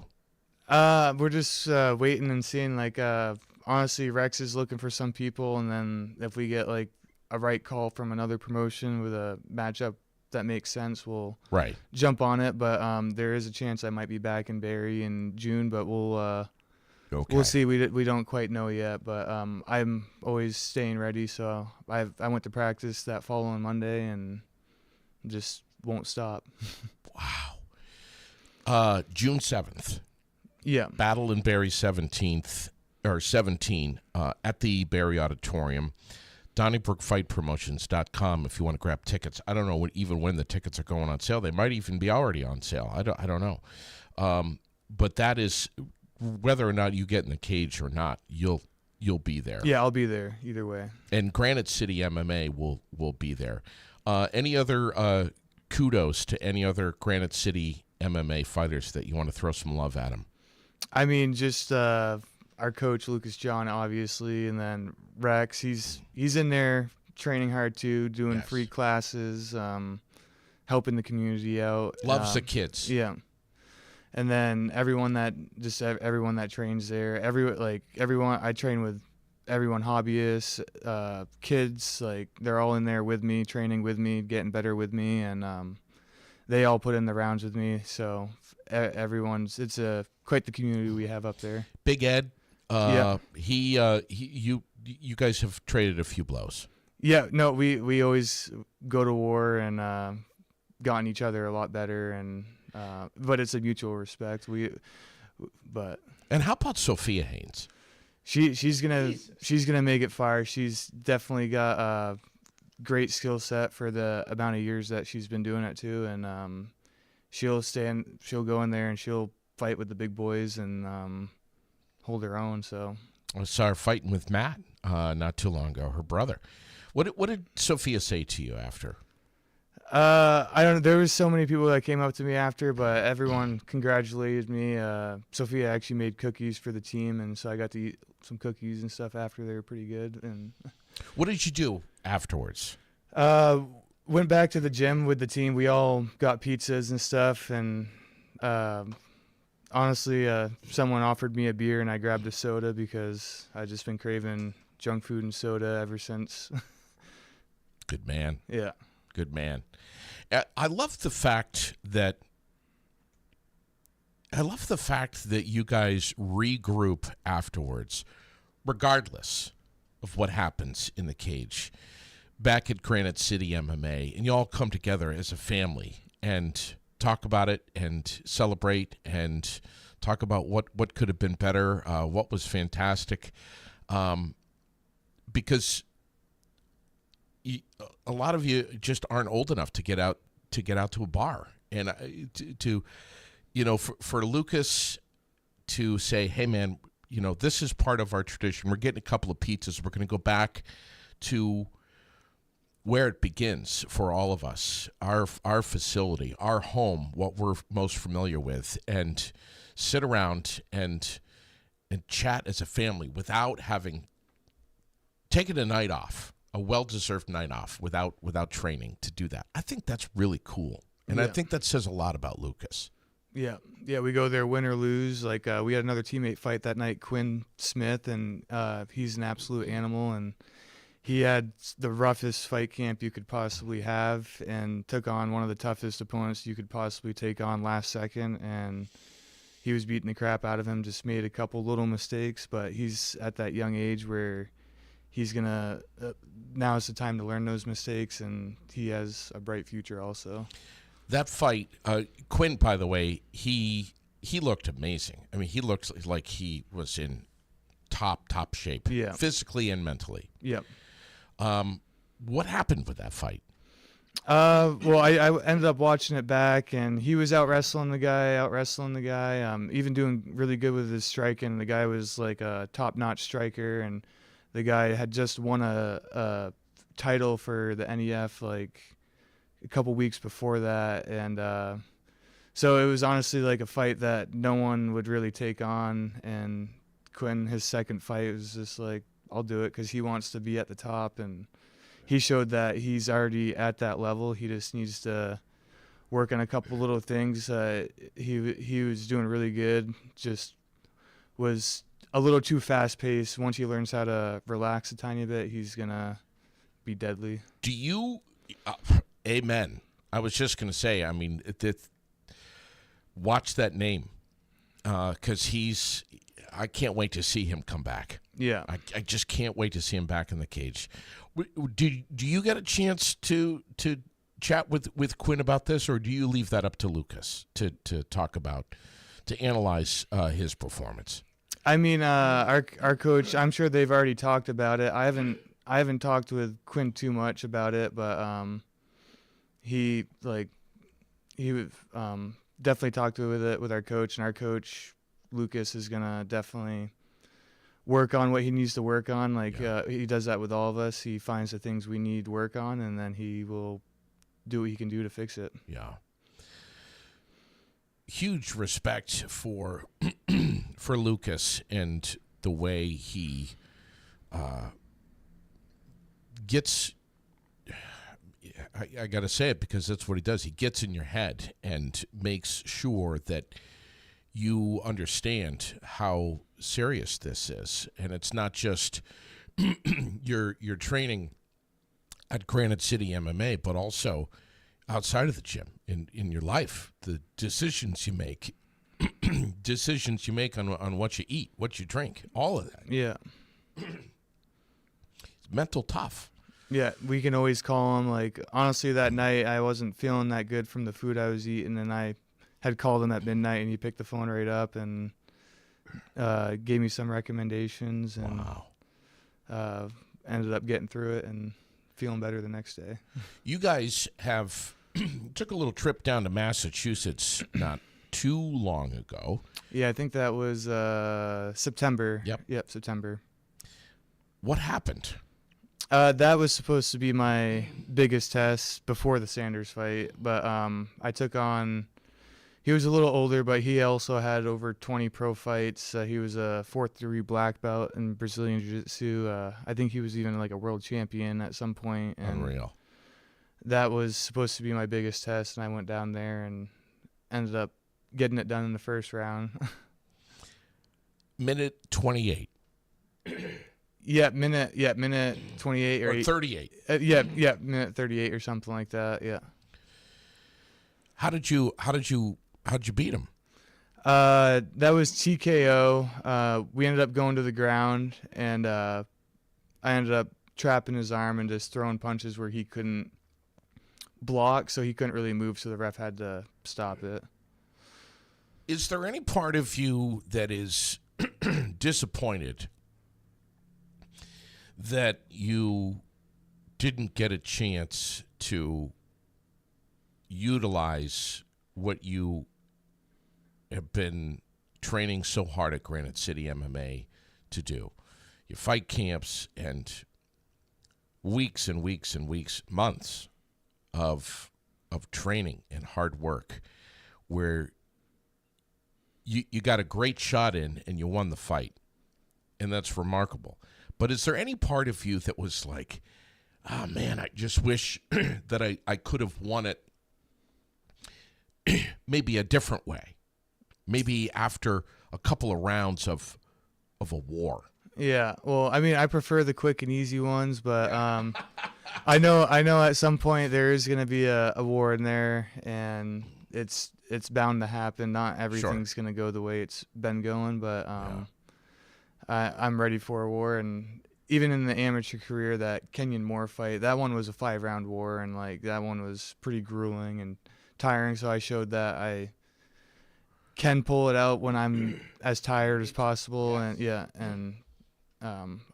Speaker 4: We're just waiting and seeing. Honestly, Rex is looking for some people, and then if we get like a right call from another promotion with a matchup that makes sense, we'll jump on it. But there is a chance I might be back in Barrie in June, but we'll see. We don't quite know yet, but I'm always staying ready. So I went to practice that following Monday and just won't stop.
Speaker 1: Wow. June 7th.
Speaker 4: Yeah.
Speaker 1: Battle in Barrie 17 at the Barrie Auditorium. DonnybrookFightPromotions.com if you want to grab tickets. I don't know even when the tickets are going on sale. They might even be already on sale. I don't know. But that is whether or not you get in the cage or not, you'll be there.
Speaker 4: Yeah, I'll be there either way.
Speaker 1: And Granite City MMA will be there. Any other kudos to any other Granite City MMA fighters that you want to throw some love at them?
Speaker 4: I mean, just our coach Lucas John, obviously, and then Rex. He's in there training hard too, doing free classes, helping the community out.
Speaker 1: Loves the kids.
Speaker 4: Yeah, and then everyone that trains there. Everyone I train with, everyone hobbyists, kids. Like they're all in there with me, training with me, getting better with me, and they all put in the rounds with me. So it's quite the community we have up there.
Speaker 1: Big Ed,
Speaker 4: yeah.
Speaker 1: You guys have traded a few blows.
Speaker 4: Yeah, no, we always go to war and gotten each other a lot better, and but it's a mutual respect. And
Speaker 1: how about Sophia Haynes?
Speaker 4: She's gonna make it fire. She's definitely got a great skill set for the amount of years that she's been doing it too, and she'll go in there and she'll fight with the big boys and hold her own. So
Speaker 1: I saw her fighting with Matt not too long ago, her brother. What did Sophia say to you after?
Speaker 4: I don't know. There was so many people that came up to me after, but everyone congratulated me. Sophia actually made cookies for the team, and so I got to eat some cookies and stuff after. They were pretty good. And
Speaker 1: what did you do afterwards?
Speaker 4: Went back to the gym with the team. We all got pizzas and stuff, and honestly, someone offered me a beer, and I grabbed a soda because I've just been craving junk food and soda ever since.
Speaker 1: Good man.
Speaker 4: Yeah.
Speaker 1: Good man. I love the fact that you guys regroup afterwards, regardless of what happens in the cage, back at Granite City MMA, and you all come together as a family and talk about it and celebrate and talk about what could have been better, what was fantastic, because a lot of you just aren't old enough to get out to a bar, and for Lucas to say, hey man, this is part of our tradition. We're getting a couple of pizzas. We're going to go back to where it begins for all of us, our facility, our home, what we're most familiar with, and sit around and chat as a family without having taken a night off. A well-deserved night off without training to do that. I think that's really cool. And I
Speaker 4: Yeah.
Speaker 1: think that says a lot about Lucas.
Speaker 4: Yeah, yeah, we go there win or lose. Like we had another teammate fight that night, Quinn Smith, and he's an absolute animal. And he had the roughest fight camp you could possibly have, and took on one of the toughest opponents you could possibly take on last second. And he was beating the crap out of him. Just made a couple little mistakes, but he's at that young age where he's gonna. Now is the time to learn those mistakes, and he has a bright future also.
Speaker 1: That fight, Quinn, by the way, he looked amazing. I mean, he looked like he was in top shape,
Speaker 4: Yeah.
Speaker 1: physically and mentally.
Speaker 4: Yep.
Speaker 1: What happened with that fight?
Speaker 4: Well, I ended up watching it back, and he was out wrestling the guy, even doing really good with his striking. The guy was like a top-notch striker, and the guy had just won a title for the NEF like a couple weeks before that, and so it was honestly like a fight that no one would really take on. And Quinn, his second fight, was just like, I'll do it because he wants to be at the top, and he showed that he's already at that level. He just needs to work on a couple little things. He was doing really good, just was a little too fast-paced. Once he learns how to relax a tiny bit, he's going to be deadly.
Speaker 1: Do you amen. I was just going to say, I mean, watch that name because I can't wait to see him come back.
Speaker 4: Yeah.
Speaker 1: I just can't wait to see him back in the cage. Do you get a chance to chat with Quinn about this, or do you leave that up to Lucas to talk about, to analyze his performance?
Speaker 4: I mean, our coach, I'm sure they've already talked about it. I haven't talked with Quinn too much about it, but he would definitely talked with our coach, and our coach Lucas is gonna definitely work on what he needs to work on. Like he does that with all of us. He finds the things we need work on, and then he will do what he can do to fix it.
Speaker 1: Yeah. Huge respect for Lucas and the way he gets. I got to say it because that's what he does. He gets in your head and makes sure that you understand how serious this is. And it's not just your training at Granite City MMA, but also outside of the gym, in your life, the decisions you make, on what you eat, what you drink, all of that.
Speaker 4: Yeah.
Speaker 1: It's mental tough.
Speaker 4: Yeah, we can always call him. Like, honestly, that night I wasn't feeling that good from the food I was eating, and I had called him at midnight, and he picked the phone right up and gave me some recommendations, and ended up getting through it and feeling better the next day.
Speaker 1: You guys have took a little trip down to Massachusetts not too long ago.
Speaker 4: Yeah, I think that was September.
Speaker 1: Yep,
Speaker 4: September.
Speaker 1: What happened?
Speaker 4: That was supposed to be my biggest test before the Sanders fight, but I took on. He was a little older, but he also had over 20 pro fights. He was a 4th-degree black belt in Brazilian Jiu-Jitsu. I think he was even like a world champion at some point. And
Speaker 1: Unreal.
Speaker 4: that was supposed to be my biggest test, and I went down there and ended up getting it done in the first round.
Speaker 1: Minute 28.
Speaker 4: minute 28
Speaker 1: or 38.
Speaker 4: Minute 38 or something like that. Yeah.
Speaker 1: How did you beat him?
Speaker 4: That was TKO. We ended up going to the ground, and I ended up trapping his arm and just throwing punches where he couldn't block, so he couldn't really move, so the ref had to stop it.
Speaker 1: Is there any part of you that is disappointed that you didn't get a chance to utilize what you have been training so hard at Granite City MMA to do? Your fight camps and weeks and weeks and weeks, months of training and hard work where you got a great shot in and you won the fight, and that's remarkable. But is there any part of you that was like, oh man, I just wish that I could have won it maybe a different way, maybe after a couple of rounds of a war.
Speaker 4: Yeah, well, I mean, I prefer the quick and easy ones, but I know at some point there is going to be a war in there, and it's bound to happen. Not everything's going to go the way it's been going, but I'm ready for a war. And even in the amateur career, that Kenyon Moore fight, that one was a 5-round war, and like that one was pretty grueling and tiring. So I showed that I can pull it out when I'm as tired as possible, and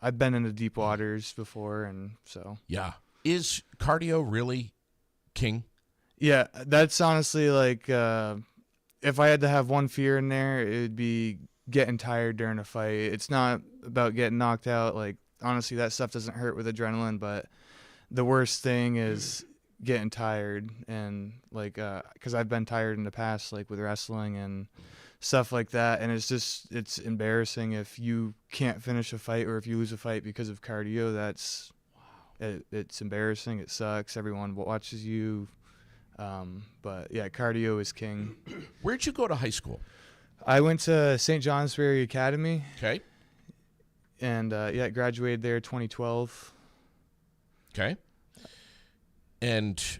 Speaker 4: I've been in the deep waters before, and so.
Speaker 1: Yeah. Is cardio really king?
Speaker 4: Yeah, that's honestly like, if I had to have one fear in there, it would be getting tired during a fight. It's not about getting knocked out. Like, honestly, that stuff doesn't hurt with adrenaline, but the worst thing is getting tired. And like, because I've been tired in the past, like with wrestling and stuff like that, and it's embarrassing if you can't finish a fight or if you lose a fight because of cardio. That's it's embarrassing. It sucks. Everyone watches you, but yeah, cardio is king.
Speaker 1: Where'd you go to high school?
Speaker 4: I went to St. Johnsbury Academy.
Speaker 1: Okay.
Speaker 4: And graduated there 2012.
Speaker 1: Okay. And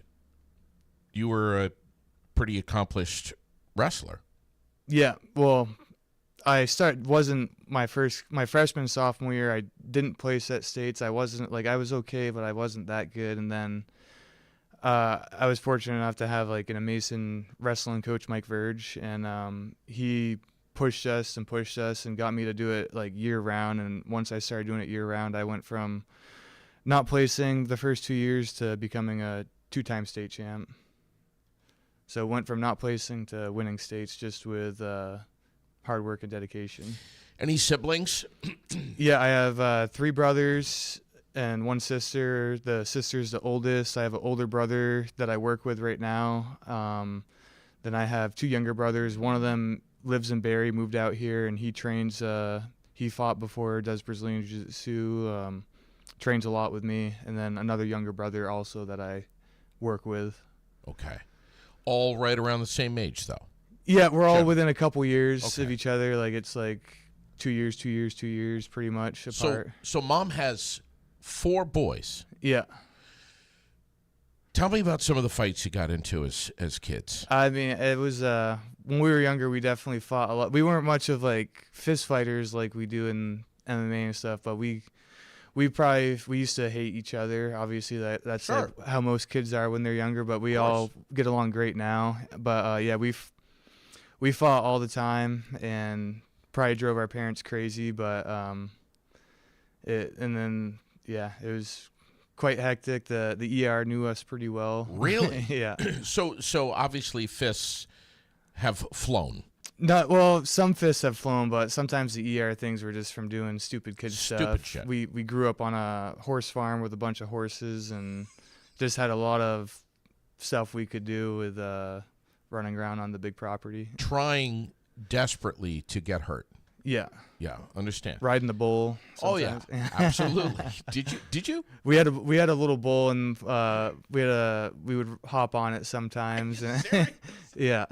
Speaker 1: you were a pretty accomplished wrestler.
Speaker 4: Yeah, well, wasn't my freshman sophomore year. I didn't place at states. I wasn't I was okay, but I wasn't that good. And then I was fortunate enough to have like an amazing wrestling coach, Mike Verge, and he pushed us and got me to do it like year round. And once I started doing it year round, I went from not placing the first 2 years to becoming a 2-time state champ. So went from not placing to winning states just with hard work and dedication.
Speaker 1: Any siblings?
Speaker 4: Yeah, I have 3 brothers and 1 sister. The sister's the oldest. I have an older brother that I work with right now. Then I have 2 younger brothers. One of them lives in Barrie, moved out here, and he trains. He fought before, does Brazilian Jiu-Jitsu, trains a lot with me. And then another younger brother also that I work with.
Speaker 1: Okay. All right around the same age, though.
Speaker 4: Yeah, we're all within a couple years of each other. Like it's like 2 years, 2 years, 2 years, pretty much apart.
Speaker 1: So mom has 4 boys.
Speaker 4: Yeah.
Speaker 1: Tell me about some of the fights you got into as kids.
Speaker 4: I mean, it was when we were younger, we definitely fought a lot. We weren't much of like fist fighters like we do in MMA and stuff, but we used to hate each other. Obviously, that's
Speaker 1: sure.
Speaker 4: Like how most kids are when they're younger. But we all get along great now. But yeah, we fought all the time and probably drove our parents crazy. But it was quite hectic. The ER knew us pretty well.
Speaker 1: Really?
Speaker 4: Yeah.
Speaker 1: So obviously fists have flown.
Speaker 4: Some fists have flown, but sometimes the ER things were just from doing stupid kid stuff.
Speaker 1: Shit.
Speaker 4: We grew up on a horse farm with a bunch of horses and just had a lot of stuff we could do with running around on the big property.
Speaker 1: Trying desperately to get hurt.
Speaker 4: Yeah.
Speaker 1: Yeah, understand.
Speaker 4: Riding the bull.
Speaker 1: Sometimes. Oh yeah, absolutely. Did you?
Speaker 4: We had a little bull, and we would hop on it sometimes. Yeah.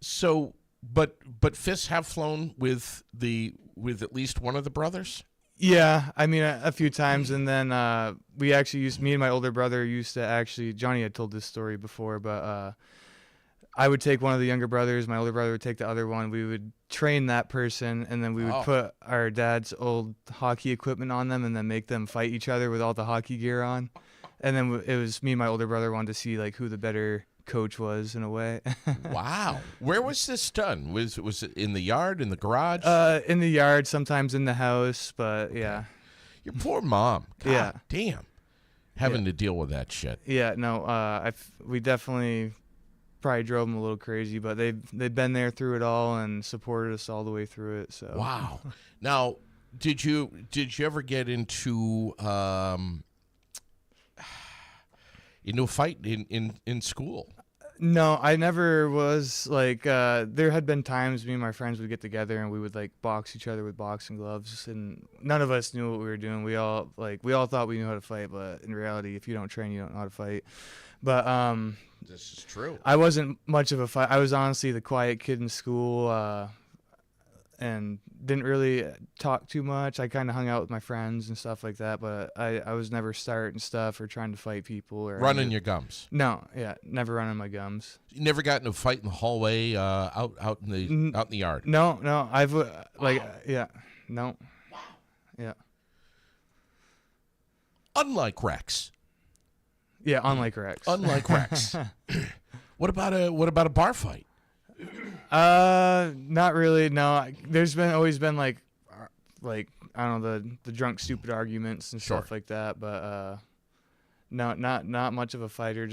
Speaker 1: So, but fists have flown with at least one of the brothers?
Speaker 4: Yeah, I mean a few times, and then me and my older brother used to actually, Johnny had told this story before, but I would take one of the younger brothers, my older brother would take the other one, we would train that person, and then we would put our dad's old hockey equipment on them and then make them fight each other with all the hockey gear on. And then it was me and my older brother wanted to see like who the better coach was in a way.
Speaker 1: Wow. Where was this done? Was it in the yard, in the garage?
Speaker 4: In the yard, sometimes in the house, but yeah.
Speaker 1: Your poor mom. God
Speaker 4: Yeah.
Speaker 1: damn. Having to deal with that shit.
Speaker 4: Yeah, no, we definitely probably drove them a little crazy, but they've been there through it all and supported us all the way through it. So
Speaker 1: wow. Now, did you ever get into a fight in school?
Speaker 4: No, I never was like. There had been times me and my friends would get together and we would like box each other with boxing gloves, and none of us knew what we were doing. We all thought we knew how to fight, but in reality, if you don't train, you don't know how to fight. But
Speaker 1: This is true.
Speaker 4: I wasn't much of a fight. I was honestly the quiet kid in school, and didn't really talk too much. I kind of hung out with my friends and stuff like that, but I was never starting stuff or trying to fight people or
Speaker 1: Running your gums.
Speaker 4: No, yeah, never running my gums.
Speaker 1: You never got in a fight in the hallway, out in the yard.
Speaker 4: No, I've yeah, no, yeah,
Speaker 1: Unlike Rex.
Speaker 4: yeah. Unlike Rex.
Speaker 1: Unlike Rex. What about a bar fight?
Speaker 4: Not really. No, there's always been like I don't know, the drunk stupid arguments and stuff
Speaker 1: Sure.
Speaker 4: like that, but no, not much of a fighter.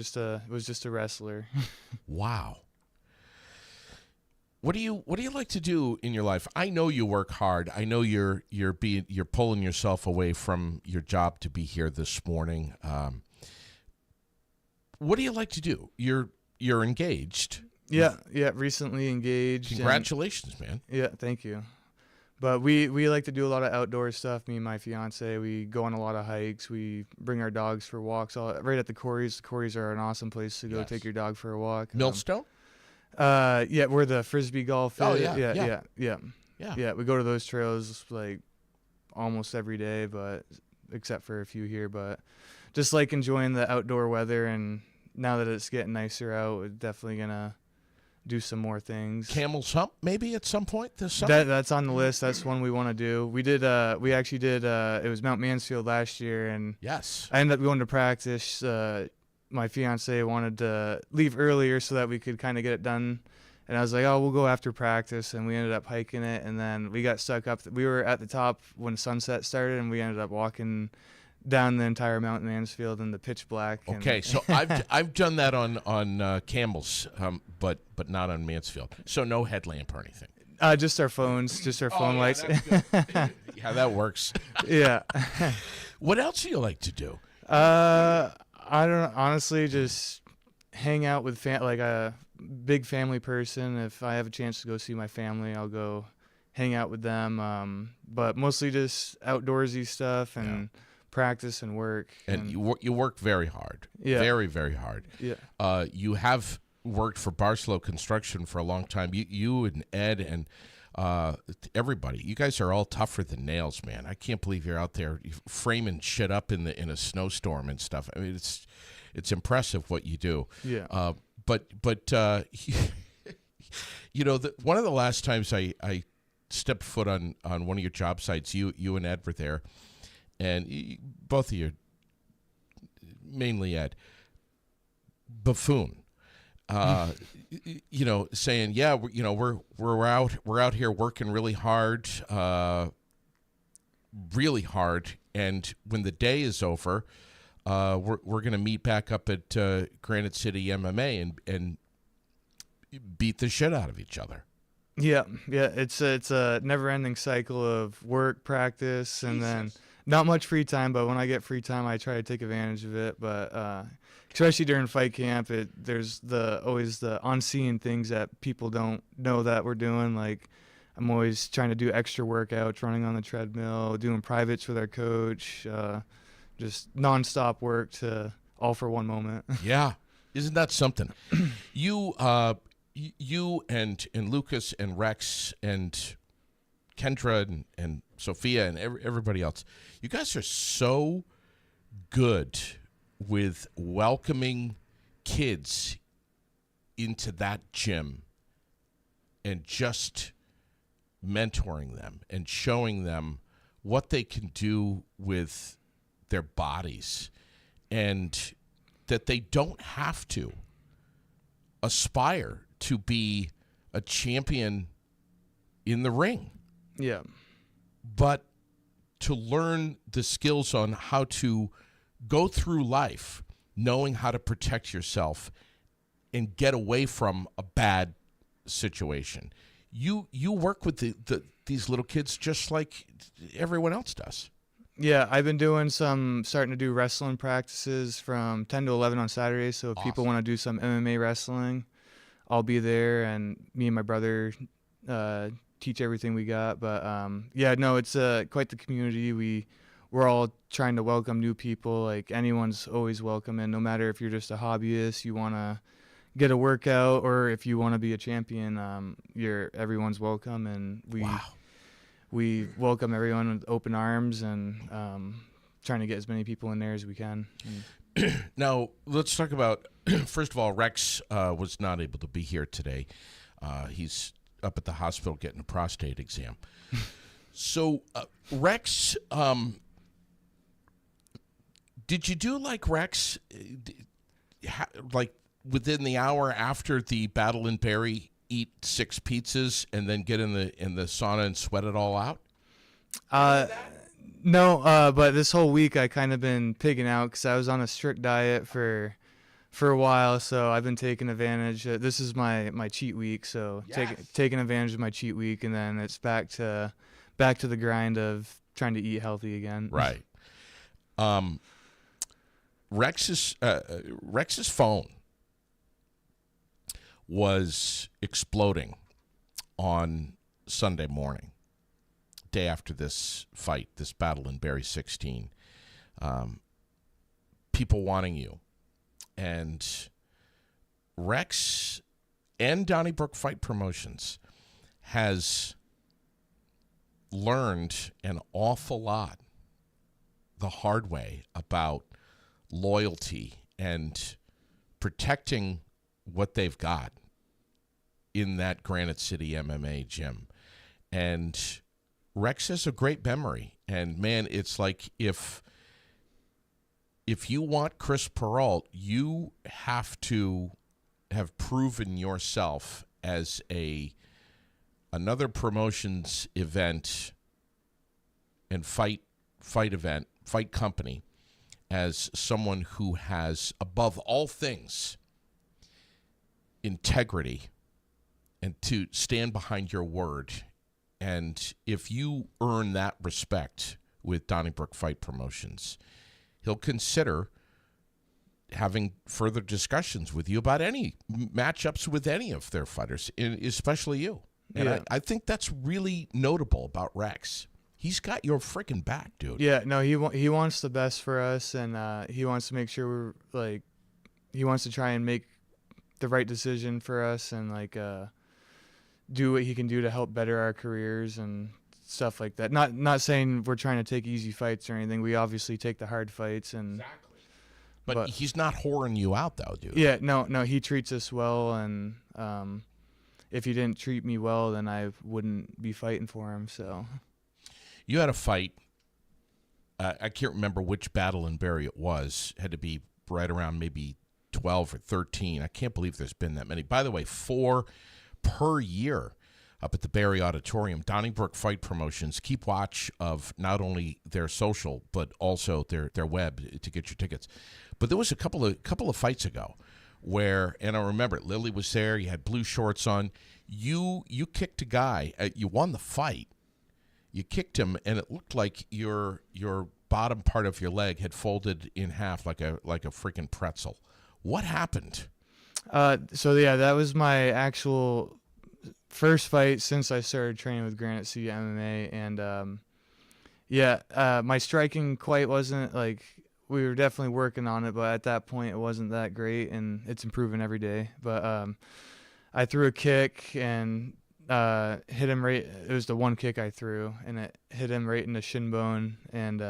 Speaker 4: Was just a wrestler.
Speaker 1: Wow. What do you like to do in your life? I know you work hard. I know you're pulling yourself away from your job to be here this morning. What do you like to do? You're engaged.
Speaker 4: Yeah, recently engaged.
Speaker 1: Congratulations, man.
Speaker 4: Yeah, thank you. But we like to do a lot of outdoor stuff. Me and my fiance, we go on a lot of hikes. We bring our dogs for walks. Right at the quarries. The quarries are an awesome place to go
Speaker 1: Yes.
Speaker 4: take your dog for a walk.
Speaker 1: Millstone?
Speaker 4: Yeah, where the frisbee golf is.
Speaker 1: Oh, yeah.
Speaker 4: Yeah, we go to those trails like almost every day, but except for a few here. But just like enjoying the outdoor weather, and now that it's getting nicer out, we're definitely gonna do some more things.
Speaker 1: Camel's Hump, maybe at some point this summer?
Speaker 4: That's on the list. That's one we want to do. We actually did, it was Mount Mansfield last year, and
Speaker 1: Yes.
Speaker 4: I ended up going to practice. My fiance wanted to leave earlier so that we could kind of get it done. And I was like, oh, we'll go after practice. And we ended up hiking it. And then we got stuck up. We were at the top when sunset started, and we ended up walking down the entire Mount Mansfield in the pitch black.
Speaker 1: Okay, so I've done that on Campbell's, but not on Mansfield. So no headlamp or anything.
Speaker 4: Just our phones, just our phone lights.
Speaker 1: Yeah, that works.
Speaker 4: Yeah.
Speaker 1: What else do you like to do?
Speaker 4: I don't honestly just hang out with like a big family person. If I have a chance to go see my family, I'll go hang out with them. But mostly just outdoorsy stuff and practice and work.
Speaker 1: And you work very hard.
Speaker 4: Yeah.
Speaker 1: Very, very hard.
Speaker 4: Yeah.
Speaker 1: You have worked for Barstow Construction for a long time. You and Ed and everybody, you guys are all tougher than nails, man. I can't believe you're out there framing shit up in a snowstorm and stuff. I mean, it's impressive what you do.
Speaker 4: Yeah.
Speaker 1: But you know, one of the last times I stepped foot on one of your job sites, you and Ed were there, and both of you, mainly Ed, buffoon. You know, saying, yeah, we're out here working really hard, and when the day is over, we're gonna meet back up at Granite City MMA and beat the shit out of each other.
Speaker 4: Yeah. It's a never-ending cycle of work, practice, and then not much free time. But when I get free time, I try to take advantage of it. But especially during fight camp, there's always the unseen things that people don't know that we're doing. Like I'm always trying to do extra workouts, running on the treadmill, doing privates with our coach, just nonstop work to all for one moment.
Speaker 1: Yeah, isn't that something? You and Lucas and Rex and Kendra and Sophia and everybody else, you guys are so good with welcoming kids into that gym and just mentoring them and showing them what they can do with their bodies, and that they don't have to aspire to be a champion in the ring.
Speaker 4: Yeah.
Speaker 1: But to learn the skills on how to go through life knowing how to protect yourself and get away from a bad situation. You work with these little kids just like everyone else does.
Speaker 4: Yeah, I've been starting to do wrestling practices from 10 to 11 on Saturdays. So if people want to do some MMA wrestling, I'll be there, and me and my brother uh, teach everything we got. But yeah, no, it's quite the community. We're all trying to welcome new people. Like, anyone's always welcome, and no matter if you're just a hobbyist, you want to get a workout, or if you want to be a champion, everyone's welcome, and we welcome everyone with open arms, and trying to get as many people in there as we can.
Speaker 1: Now, let's talk about, first of all, Rex was not able to be here today. He's up at the hospital getting a prostate exam. So, Rex, did you do like Rex, like within the hour after the Battle in Barrie, eat 6 pizzas and then get in the sauna and sweat it all out?
Speaker 4: No, but this whole week I kind of been pigging out because I was on a strict diet for a while, so I've been taking advantage. This is my cheat week, so taking advantage of my cheat week, and then it's back to the grind of trying to eat healthy again.
Speaker 1: Right. Rex's phone was exploding on Sunday morning, day after this fight, this Battle in Barrie 16. People wanting you. And Rex and Donnybrook Fight Promotions has learned an awful lot the hard way about loyalty and protecting what they've got in that Granite City MMA gym. And Rex has a great memory. And, man, it's like if you want Chris Perreault, you have to have proven yourself as another promotions event and fight company as someone who has, above all things, integrity and to stand behind your word. And if you earn that respect with Donnybrook Fight Promotions, he'll consider having further discussions with you about any matchups with any of their fighters, especially you. And yeah. I think that's really notable about Rex. He's got your freaking back, dude.
Speaker 4: Yeah, no, he wants the best for us, and he wants to make sure he wants to try and make the right decision for us, and do what he can do to help better our careers and stuff like that. Not saying we're trying to take easy fights or anything. We obviously take the hard fights, and
Speaker 1: exactly. But he's not whoring you out, though, dude.
Speaker 4: Yeah, no, he treats us well, and if he didn't treat me well, then I wouldn't be fighting for him. So
Speaker 1: you had a fight. I can't remember which Battle in Barrie it was. It had to be right around maybe 12 or 13. I can't believe there's been that many. By the way, 4 per year up at the Barrie Auditorium. Donnybrook Fight Promotions. Keep watch of not only their social but also their web to get your tickets. But there was a couple of fights ago where, and I remember it, Lily was there. You had blue shorts on. You kicked a guy. You won the fight. You kicked him, and it looked like your bottom part of your leg had folded in half like a freaking pretzel. What happened?
Speaker 4: So yeah, that was my actual first fight since I started training with Granite City MMA, and my striking quite wasn't we were definitely working on it, but at that point it wasn't that great, and it's improving every day. But I threw a kick and hit him right. It was the one kick I threw, and it hit him right in the shin bone, and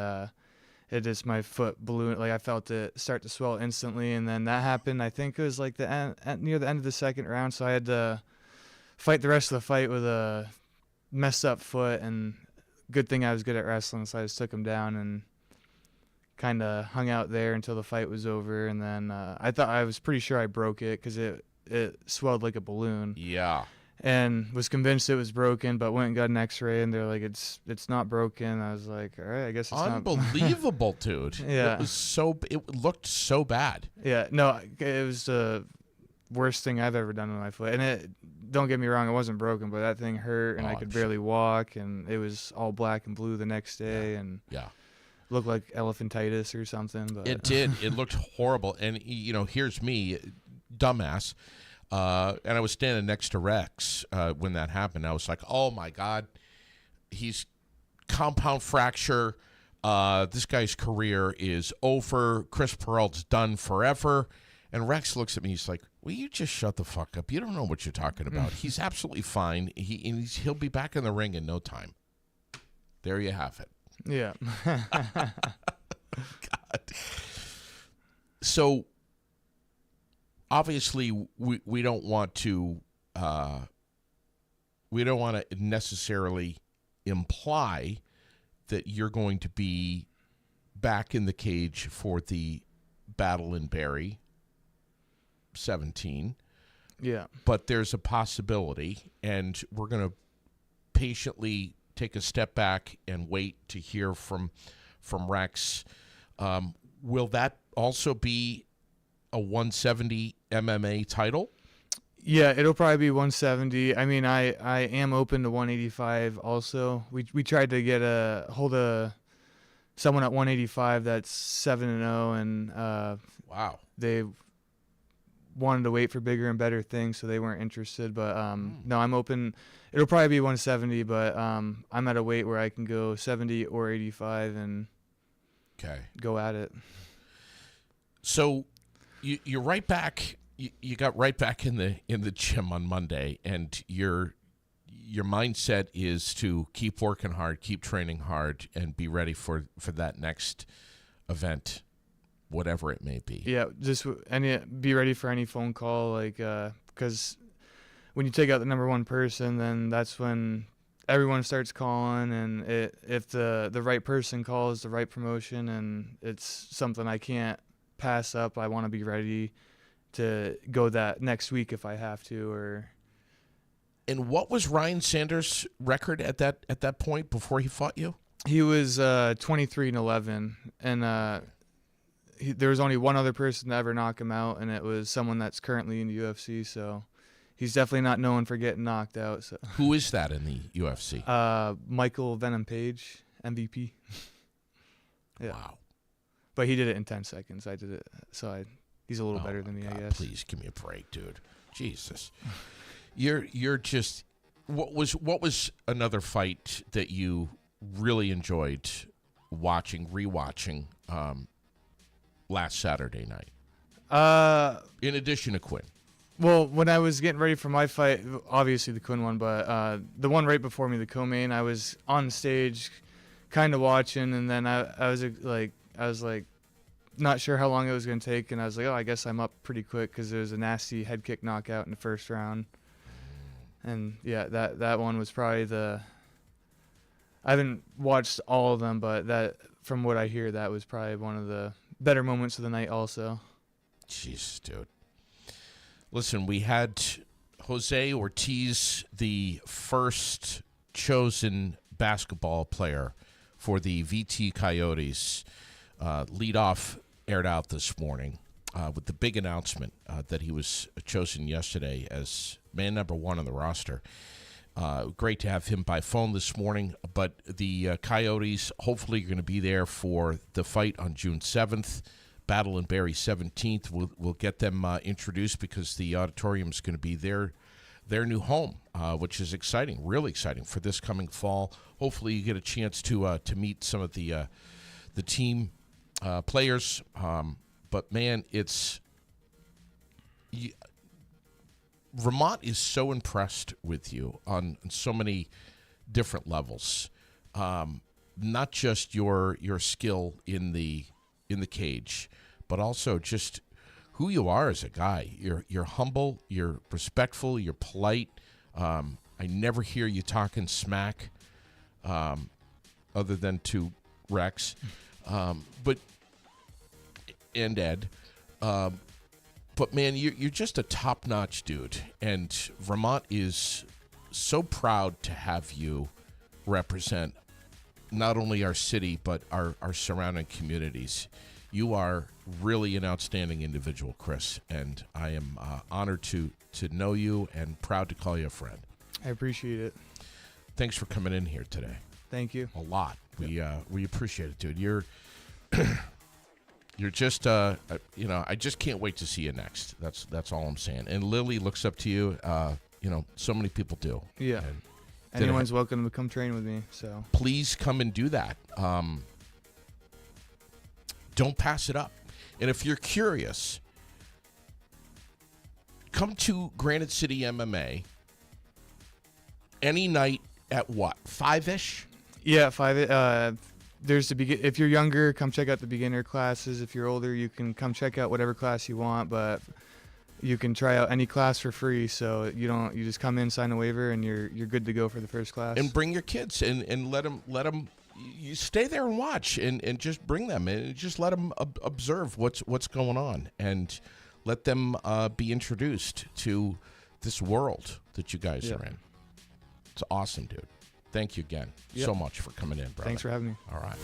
Speaker 4: it just, my foot blew. I felt it start to swell instantly, and then that happened. I think it was near the end of the second round, so I had to fight the rest of the fight with a messed up foot, and good thing I was good at wrestling, so I just took him down and kind of hung out there until the fight was over, and then I was pretty sure I broke it because it swelled like a balloon.
Speaker 1: Yeah.
Speaker 4: And was convinced it was broken, but went and got an X-ray, and they're like, it's not broken. I was like, all right, I guess it's
Speaker 1: unbelievable, dude.
Speaker 4: Yeah.
Speaker 1: It looked so bad.
Speaker 4: Yeah, no, it was the worst thing I've ever done with my foot. And don't get me wrong, it wasn't broken, but that thing hurt, and I could barely walk, and it was all black and blue the next day.
Speaker 1: Yeah.
Speaker 4: And
Speaker 1: yeah.
Speaker 4: looked like elephantitis or something. But
Speaker 1: It did. It looked horrible. And, here's me, dumbass, and I was standing next to Rex when that happened. I was like, oh, my God, he's compound fracture. This guy's career is over. Chris Perreault's done forever. And Rex looks at me. He's like, will you just shut the fuck up? You don't know what you're talking about. He's absolutely fine. He'll be back in the ring in no time. There you have it.
Speaker 4: Yeah.
Speaker 1: God. So, obviously, we don't want to necessarily imply that you're going to be back in the cage for the Battle in Barrie 17.
Speaker 4: Yeah.
Speaker 1: But there's a possibility, and we're going to patiently take a step back and wait to hear from Rex. Will that also be a 170 MMA title?
Speaker 4: Yeah, it'll probably be 170. I mean, I am open to 185 also. We tried to get a hold of someone at 185 that's 7-0, and
Speaker 1: Wow.
Speaker 4: they wanted to wait for bigger and better things, so they weren't interested. But no, I'm open. It'll probably be 170, but I'm at a weight where I can go 70 or 85 and go at it.
Speaker 1: So you're right back. You got right back in the gym on Monday, and your mindset is to keep working hard, keep training hard, and be ready for that next event, whatever it may be.
Speaker 4: Yeah, just be ready for any phone call, like because when you take out the number one person, then that's when everyone starts calling, and if the right person calls the right promotion, and it's something I can't pass up, I want to be ready to go that next week if I have to.
Speaker 1: And what was Ryan Sanders' record at that point before he fought you?
Speaker 4: He was 23-11, and there was only one other person to ever knock him out, and it was someone that's currently in the UFC. So he's definitely not known for getting knocked out. So
Speaker 1: who is that in the UFC?
Speaker 4: Michael Venom Page, MVP. Yeah.
Speaker 1: Wow.
Speaker 4: But he did it in 10 seconds. I did it, so he's a little better than me,
Speaker 1: God,
Speaker 4: I guess.
Speaker 1: Please give me a break, dude. Jesus. You're just what was another fight that you really enjoyed rewatching last Saturday night? In addition to Quinn.
Speaker 4: Well, when I was getting ready for my fight, obviously the Quinn one, but the one right before me, the co-main, I was on stage kind of watching, and then I was like not sure how long it was going to take, and I was like, oh, I guess I'm up pretty quick because there was a nasty head kick knockout in the first round. And yeah, that one was probably I haven't watched all of them, but that, from what I hear, that was probably one of the better moments of the night also.
Speaker 1: Jeez, dude. Listen, we had Jose Ortiz, the first chosen basketball player for the VT Coyotes. Lead off aired out this morning with the big announcement that he was chosen yesterday as man number one on the roster. Great to have him by phone this morning, but the Coyotes hopefully are going to be there for the fight on June 7th, Battle in Barrie 17th. We'll get them introduced because the auditorium is going to be their new home, which is exciting, really exciting for this coming fall. Hopefully you get a chance to meet some of the team players. But, man, Vermont is so impressed with you on so many different levels. Not just your skill in the cage, but also just who you are as a guy. You're humble, you're respectful, you're polite. I never hear you talking smack, other than to Rex, and Ed. But, man, you're just a top-notch dude, and Vermont is so proud to have you represent not only our city but our surrounding communities. You are really an outstanding individual, Chris, and I am honored to know you and proud to call you a friend.
Speaker 4: I appreciate it.
Speaker 1: Thanks for coming in here today.
Speaker 4: Thank you.
Speaker 1: A lot. We appreciate it, dude. You're just I just can't wait to see you next. That's all I'm saying. And Lily looks up to you. So many people do.
Speaker 4: Yeah.
Speaker 1: And
Speaker 4: anyone's welcome to come train with me. So
Speaker 1: please come and do that. Don't pass it up. And if you're curious, come to Granite City MMA any night at what, 5-ish?
Speaker 4: Yeah, 5. There's if you're younger, come check out the beginner classes. If you're older, you can come check out whatever class you want, but you can try out any class for free. So you just come in, sign a waiver, and you're good to go for the first class.
Speaker 1: And bring your kids and let them. You stay there and watch and just bring them and just let them observe what's going on and let them be introduced to this world that you guys are in. It's awesome, dude. Thank you again so much for coming in, brother.
Speaker 4: Thanks for having me.
Speaker 1: All right.